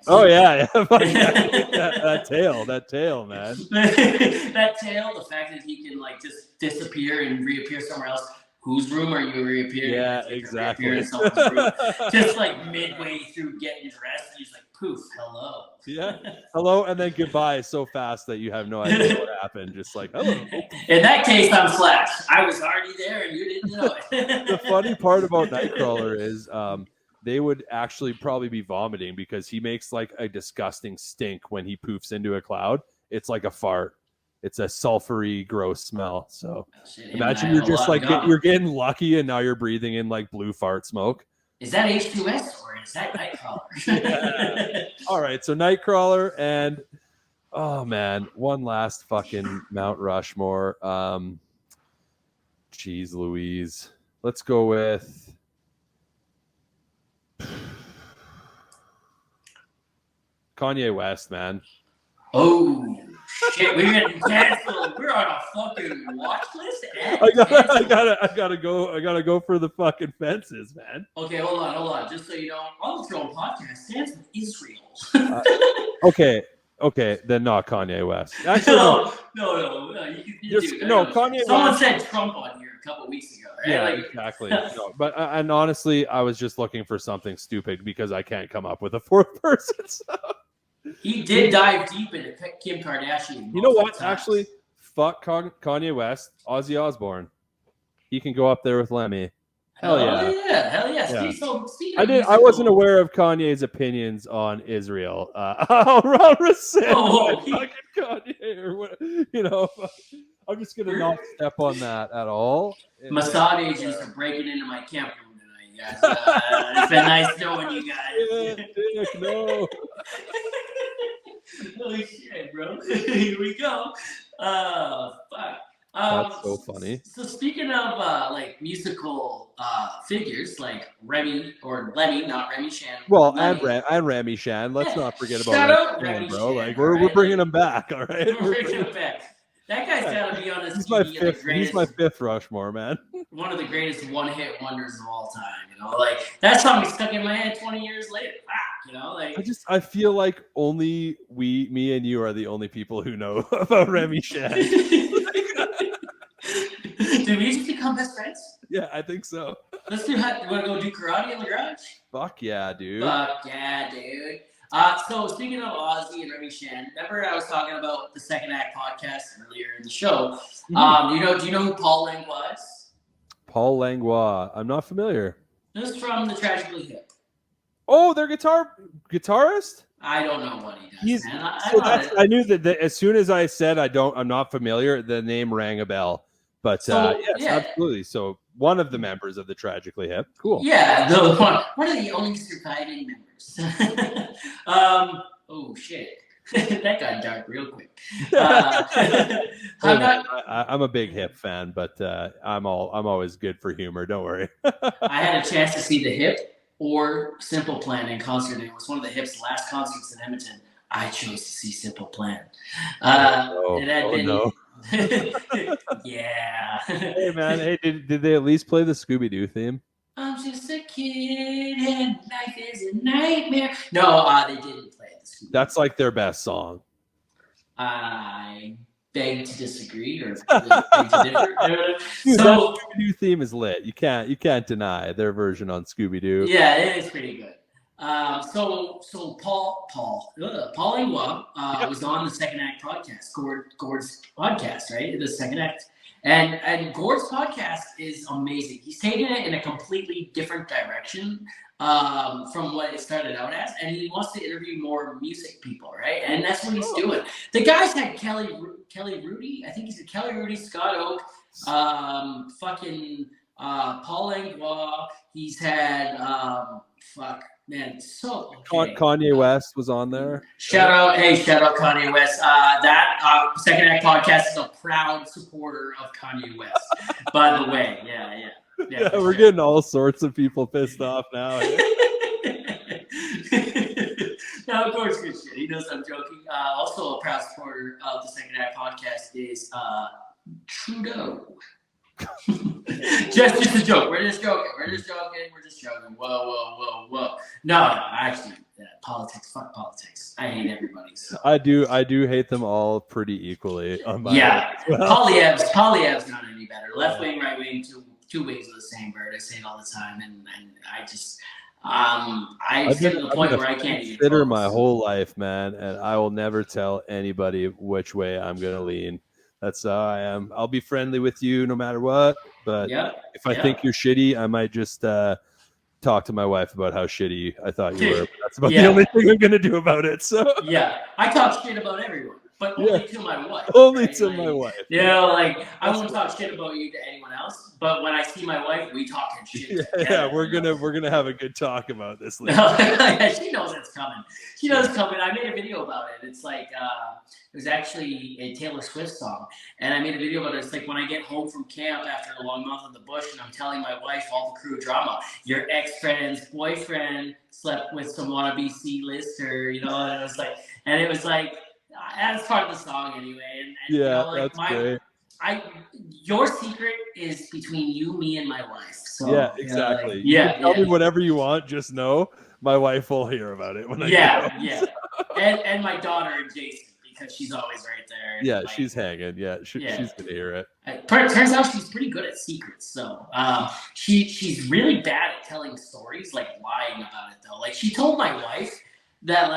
Oh yeah. that tail, man. That tail, the fact that he can just disappear and reappear somewhere else. Whose room are you reappearing? Yeah, exactly. In someone's room. Just midway through getting dressed, he's poof, hello. Yeah, hello, and then goodbye so fast that you have no idea what happened. Just hello. In that case, I'm Flash. I was already there and you didn't know it. The funny part about Nightcrawler is they would actually probably be vomiting because he makes a disgusting stink when he poofs into a cloud. It's like a fart. It's a sulfury, gross smell. So imagine you're just you're getting lucky and now you're breathing in blue fart smoke. Is that H2S or is that Nightcrawler? Yeah. All right, so Nightcrawler and oh man, one last fucking Mount Rushmore. Jeez Louise. Let's go with Kanye West, man. Oh shit, we're getting canceled. We're on a fucking watch list. I gotta go for the fucking fences, man. Okay, hold on. Just so you know, On the Throne Podcast stands with Israel. Okay, then not Kanye West. Actually, no. Kanye. Someone West. said Trump on here a couple weeks ago, right? Yeah, exactly. No, but and honestly, I was just looking for something stupid because I can't come up with a 4th person. So. He did dive deep into Kim Kardashian. You know what? Actually, fuck Kanye West, Ozzy Osbourne. He can go up there with Lemmy. Hell yeah. Hell yeah. Yeah. Speaking I of musical, wasn't aware of Kanye's opinions on Israel. I'll rescind my fucking Kanye or what, I'm just gonna not step on that at all. Mossad agents are breaking into my camp room tonight, guys. It's been nice knowing you guys. Dick, no. Holy shit, bro. Here we go. Fuck. That's so funny. So speaking of like musical figures like Remy or Lemmy, not Remy Shan. Well, Lemmy. and Remy Shan. Let's not forget about Shout out Remy Remy Shan, bro. Shan, Like we're bringing him back, all right? We're bringing him back. That guy's gotta be on his TV. He's my fifth Rushmore, man. One of the greatest one-hit wonders of all time. Like that song is stuck in my head 20 years later. I feel like only me and you are the only people who know about Remy Shan. Did we just become best friends? Yeah, I think so. Let's do. You want to go do karate in the garage? Fuck yeah, dude. Fuck yeah, dude. So speaking of Ozzy and Remy Shan, remember I was talking about the Second Act podcast earlier in the show. Mm-hmm. Do you know who Paul Langlois is? Paul Langlois. I'm not familiar. This is from the Tragically Hip. Oh, their guitarist? I don't know what he does. I knew that as soon as I said I'm not familiar, the name rang a bell. But yes, absolutely. So one of the members of the Tragically Hip. Cool. Yeah, one of the only surviving members. Oh shit. That got dark real quick. I'm a big Hip fan, but I'm always good for humor. Don't worry. I had a chance to see the Hip or Simple Plan in concert. It was one of the Hip's last concerts in Edmonton. I chose to see Simple Plan. No. Yeah. Hey man, did they at least play the Scooby-Doo theme? I'm just a kid and life is a nightmare. No, they didn't play the Scooby-Doo. That's like their best song. I beg to disagree or beg to differ. Dude, that Scooby-Doo theme is lit. You can't deny their version on Scooby-Doo. Yeah, it is pretty good. So Paul Langlois was on the Second Act podcast, Gord's podcast, right? The Second Act, and Gord's podcast is amazing. He's taken it in a completely different direction from what it started out as, and he wants to interview more music people, right? And that's what he's doing. The guys had Kelly Rudy, I think he said Kelly Rudy, Scott Oak, Paul Langlois. He's had Man, so okay. Kanye West was on there. Shout out Kanye West. That Second Act podcast is a proud supporter of Kanye West. By the way, yeah, we're getting all sorts of people pissed off now. No, of course, good shit. He knows I'm joking. Also, a proud supporter of the Second Act podcast is Trudeau. just a joke. We're just joking. Whoa. No, actually, politics. Fuck politics. I hate everybody. So. I do hate them all pretty equally. Polyev's not any better. Left wing, right wing, two wings of the same bird. I say it all the time, and I just I've get to the point where I can't consider my whole life, man, and I will never tell anybody which way I'm gonna lean. That's how I am. I'll be friendly with you no matter what. But if I think you're shitty, I might just talk to my wife about how shitty I thought you were. But that's about the only thing I'm going to do about it. So I talk shit about everyone, but only to my wife. Only to my wife. I won't talk shit about you to anyone else. But when I see my wife, we talking shit. We're gonna have a good talk about this later. She knows it's coming. She knows it's coming. I made a video about it. It's like it was actually a Taylor Swift song, and I made a video about it. It's like when I get home from camp after a long month in the bush, and I'm telling my wife all the crew drama. Your ex-friend's boyfriend slept with some wannabe C-lister, and it was like that's part of the song anyway. And that's great. Your secret is between you, me, and my wife. So, exactly. You can tell me whatever you want. Just know my wife will hear about it when I get home. And my daughter and Jason, because she's always right there. She's hanging. She's gonna hear it. Turns out she's pretty good at secrets. So she's really bad at telling stories, like lying about it though. Like she told my wife that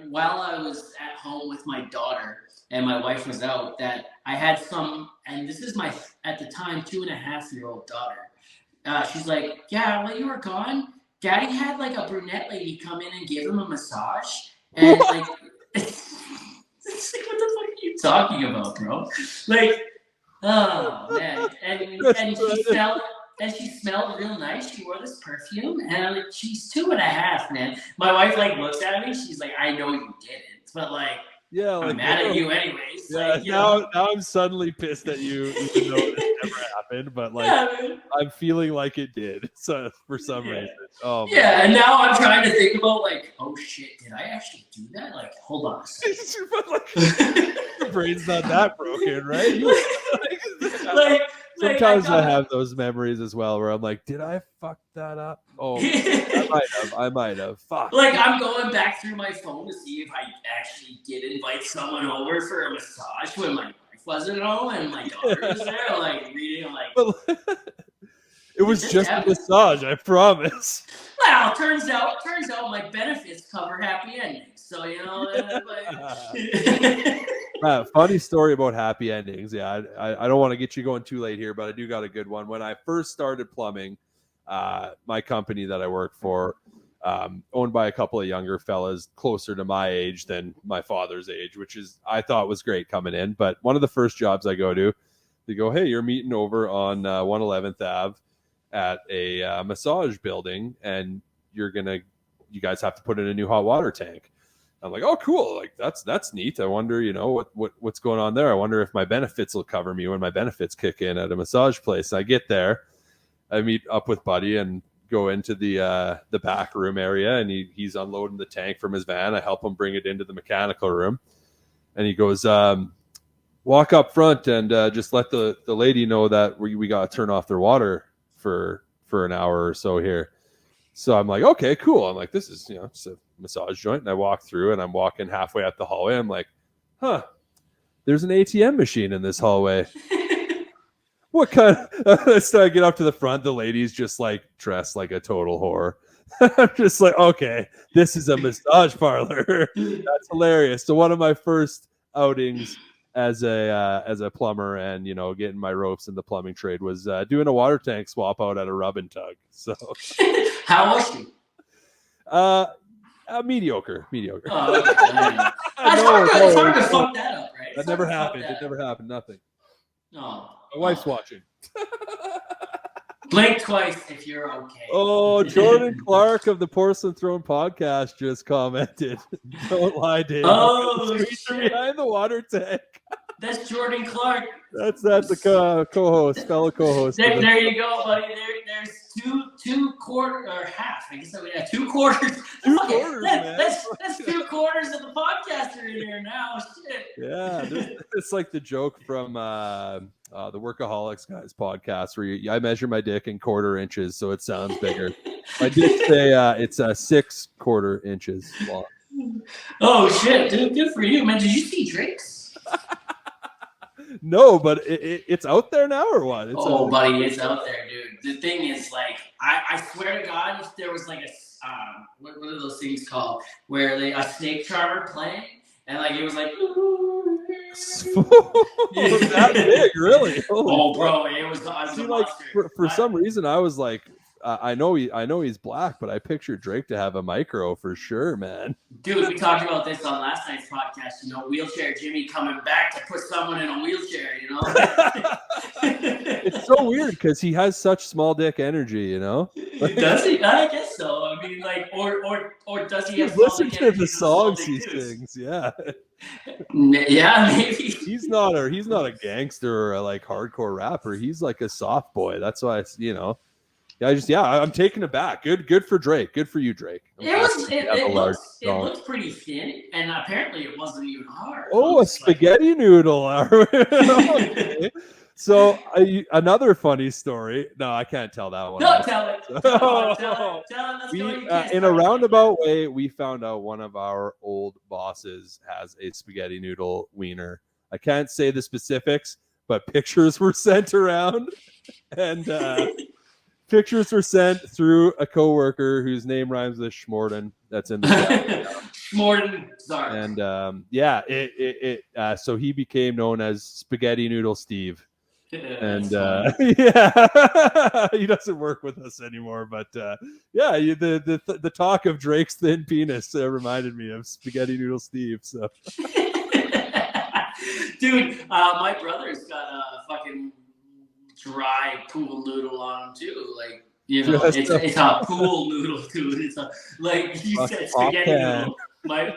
while I was at home with my daughter and my wife was out, that I had some, and this is my, at the time, 2.5-year-old daughter. she's like, yeah, while you were gone, Daddy had like a brunette lady come in and give him a massage, and like, it's like, what the fuck are you talking about, bro? Like, oh man, and she smelled real nice. She wore this perfume, and I'm like, she's 2.5, man. My wife like looks at me. She's like, I know you didn't, but like, yeah, I'm like, mad at you anyways. Yeah, like, now I'm suddenly pissed at you, even though this never happened. But like, yeah, I'm feeling like it did, so for some reason. Oh man. Yeah, and now I'm trying to think about like, oh shit, did I actually do that? Like, hold on a second. But like, your brain's not that broken, right? Sometimes I have those memories as well, where I'm like, did I fuck that up? Oh, I might have. Fuck. Like, I'm going back through my phone to see if I actually did invite someone over for a massage when my wife wasn't home and my daughter was there, like reading, like. It was just a massage, I promise. Well, turns out my benefits cover happy endings. So, you know, funny story about happy endings. Yeah, I don't want to get you going too late here, but I do got a good one. When I first started plumbing, my company that I work for, owned by a couple of younger fellas closer to my age than my father's age, which is I thought was great coming in. But one of the first jobs I go to, they go, hey, you're meeting over on 111th Ave at a massage building, and you guys have to put in a new hot water tank. I'm like, oh, cool. Like, that's neat. I wonder, you know, what's going on there. I wonder if my benefits will cover me when my benefits kick in at a massage place. I get there, I meet up with Buddy and go into the back room area, and he's unloading the tank from his van. I help him bring it into the mechanical room, and he goes, walk up front and just let the lady know that we got to turn off their water for an hour or so here. So I'm like, okay, cool. I'm like, this is, you know, it's a massage joint. And I walk through, and I'm walking halfway up the hallway. I'm like, there's an ATM machine in this hallway. What kind of, so I get up to the front. The lady's just like dressed like a total whore. I'm just like, okay, this is a massage parlor. That's hilarious. So one of my first outings as a plumber and, you know, getting my ropes in the plumbing trade was doing a water tank swap out at a rub and tug. So how was she? Mediocre. Oh, okay. It's hard to fuck that up, right? That never happened. It never happened. Nothing. No. My wife's watching. Blink twice if you're okay. Oh, Jordan Clark of the Porcelain Throne Podcast just commented. Don't lie, Dave. Oh, shit. Behind the water tank. That's Jordan Clark. That's the co-host, fellow co-host. There you go, buddy. There's two quarter or half. I guess 2 quarters. Man. That's 2 quarters of the podcast are in here now. Shit. Yeah, it's like the joke from the Workaholics Guys podcast where I measure my dick in quarter inches so it sounds bigger. I did say it's 6 quarter inches long. Oh shit, dude! Good for you, man. Did you see Drake's? No, but it's out there now or what? Buddy, it's out there, dude. The thing is, like, I swear to God, if there was like a what are those things called? Where a snake charmer playing, and like it was like, that big, really? Holy bro, it was. See, like for some reason, I was like, I know he's black, but I pictured Drake to have a micro for sure, man. Dude, we talked about this on last night's podcast. You know, wheelchair Jimmy coming back to put someone in a wheelchair. You know, it's so weird because he has such small dick energy. You know, does he? I guess so. I mean, like, or does he have? Listen to the songs he sings. Yeah. Yeah, maybe. He's not a gangster or a like hardcore rapper. He's like a soft boy. That's why I'm taken aback. Good for Drake. Good for you, Drake. It looks pretty thin, and apparently it wasn't even hard. Oh, a spaghetti noodle. Okay. So another funny story. No, I can't tell that one. No, tell it. In a roundabout way, we found out one of our old bosses has a spaghetti noodle wiener. I can't say the specifics, but pictures were sent around, and pictures were sent through a coworker whose name rhymes with Schmorden. That's in the Schmorden. Sorry. And so he became known as Spaghetti Noodle Steve. And yeah, he doesn't work with us anymore. But yeah, the talk of Drake's thin penis reminded me of Spaghetti Noodle Steve. So, dude, my brother's got a fucking dry pool noodle on him too. Like, you know, it's a pool noodle, dude. It's a, like you said, spaghetti noodle. My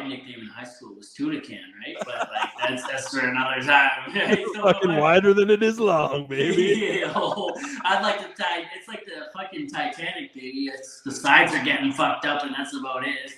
nickname in high school was Tuna Can, right? But like that's for another time. Right? So, fucking wider than it is long, baby. I'd like to tie. It's like the fucking Titanic, baby. It's, the sides are getting fucked up, and that's about it.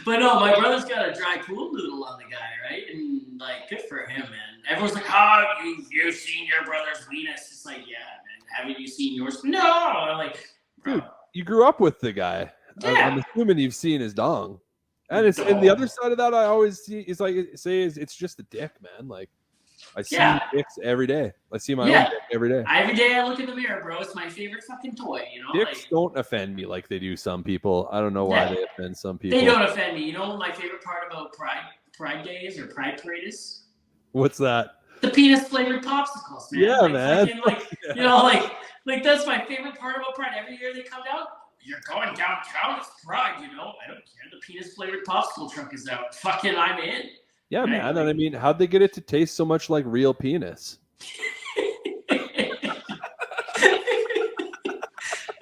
But no, my brother's got a dry pool noodle on the guy, right? And like, good for him, man. Everyone's like, "Oh, you've seen your brother's penis?" It's like, yeah, man. Haven't you seen yours? No. I'm like, bro. Dude, you grew up with the guy. Yeah. I'm assuming you've seen his dong. And it's and the other side of that I always see is like it's just a dick, man. Like I see dicks every day. I see my own dick every day. Every day I look in the mirror, bro. It's my favorite fucking toy, you know? Dicks like, don't offend me like they do some people. I don't know why they offend some people. They don't offend me. You know what my favorite part about Pride Days or Pride Parade is? What's that? The penis flavored popsicles, man. Yeah, like, man. Fucking, you know, like that's my favorite part about Pride. Every year they come down. You're going downtown, it's Pride, you know. I don't care. The penis flavored popsicle truck is out. Fucking, I'm in. Yeah, right? Man. And I mean, how'd they get it to taste so much like real penis?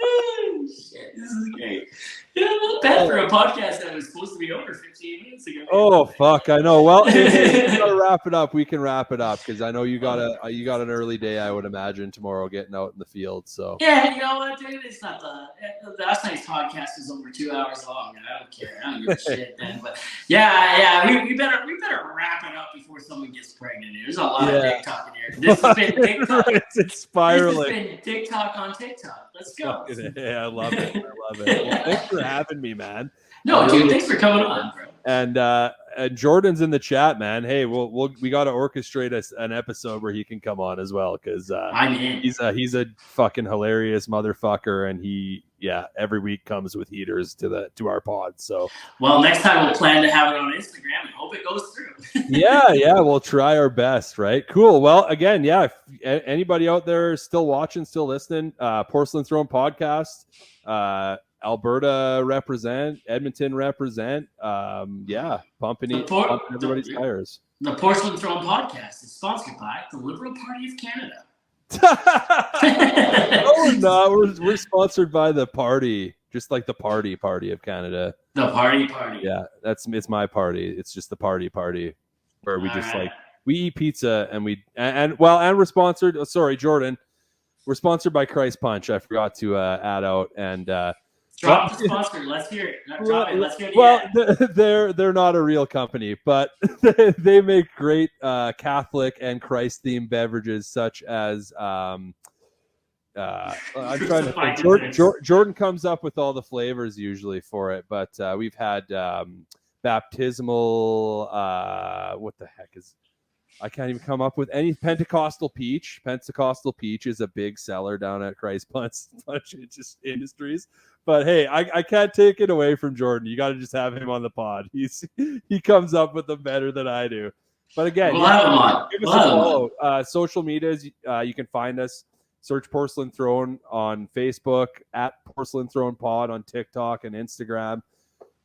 Oh, shit, this is great. Yeah, not bad for a podcast that was supposed to be over 15 minutes ago. Oh fuck, I know. Well, if we gotta wrap it up. We can wrap it up because I know you got an early day. I would imagine tomorrow getting out in the field. So yeah, you know what, dude? It's not the last night's podcast is over 2 hours long. I don't care. I don't give a shit, man. But yeah, we better wrap it up before someone gets pregnant. There's a lot of dick talking here. This has been TikTok. It's spiraling. This has been TikTok on TikTok. Let's go. Yeah, I love it. Well, thanks for having me, man. No, dude, thanks for coming on, bro. And Jordan's in the chat, man. Hey, we got to orchestrate an episode where he can come on as well because he's a fucking hilarious motherfucker, and he every week comes with heaters to our pod. So well, next time we'll plan to have it on Instagram and hope it goes through. yeah, we'll try our best, right? Cool. Well, again, if anybody out there still watching, still listening, Porcelain Throne Podcast. Alberta represent, Edmonton represent. Pumping everybody's tires. The Porcelain Throne Podcast is sponsored by the Liberal Party of Canada. No, we're not. We're sponsored by the party, just like the party of Canada. The party. Yeah, it's my party. It's just the party where we we eat pizza and we're sponsored. Sorry, Jordan. We're sponsored by Christ Punch. I forgot to add out and. Drop the sponsor. Let's hear it. Drop it. Let's hear it. They're not a real company, but they make great Catholic and Christ-themed beverages, such as I'm trying to think. Jordan comes up with all the flavors usually for it, but we've had baptismal. What the heck is? I can't even come up with any. Pentecostal peach. Pentecostal peach is a big seller down at Christ Punch Industries. But hey, I can't take it away from Jordan. You got to just have him on the pod. He comes up with them better than I do. But again, give us a follow. Social medias, you can find us. Search Porcelain Throne on Facebook, at Porcelain Throne Pod on TikTok and Instagram.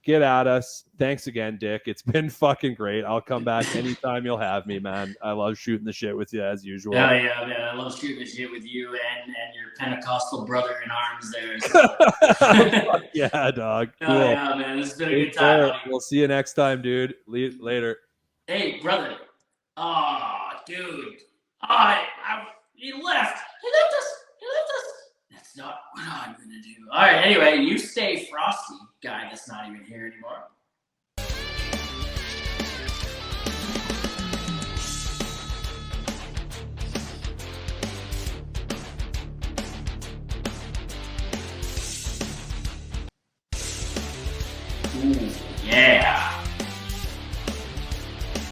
Get at us. Thanks again, Dick. It's been fucking great. I'll come back anytime you'll have me, man. I love shooting the shit with you as usual. Yeah, man. I love shooting the shit with you and your Pentecostal brother in arms there. So. Yeah, dog. Cool. Yeah, man. This has been a good time. We'll see you next time, dude. Later. Hey, brother. Oh, dude. He left. He left us. That's not what I'm going to do. All right, anyway, you stay frosty, guy that's not even here anymore.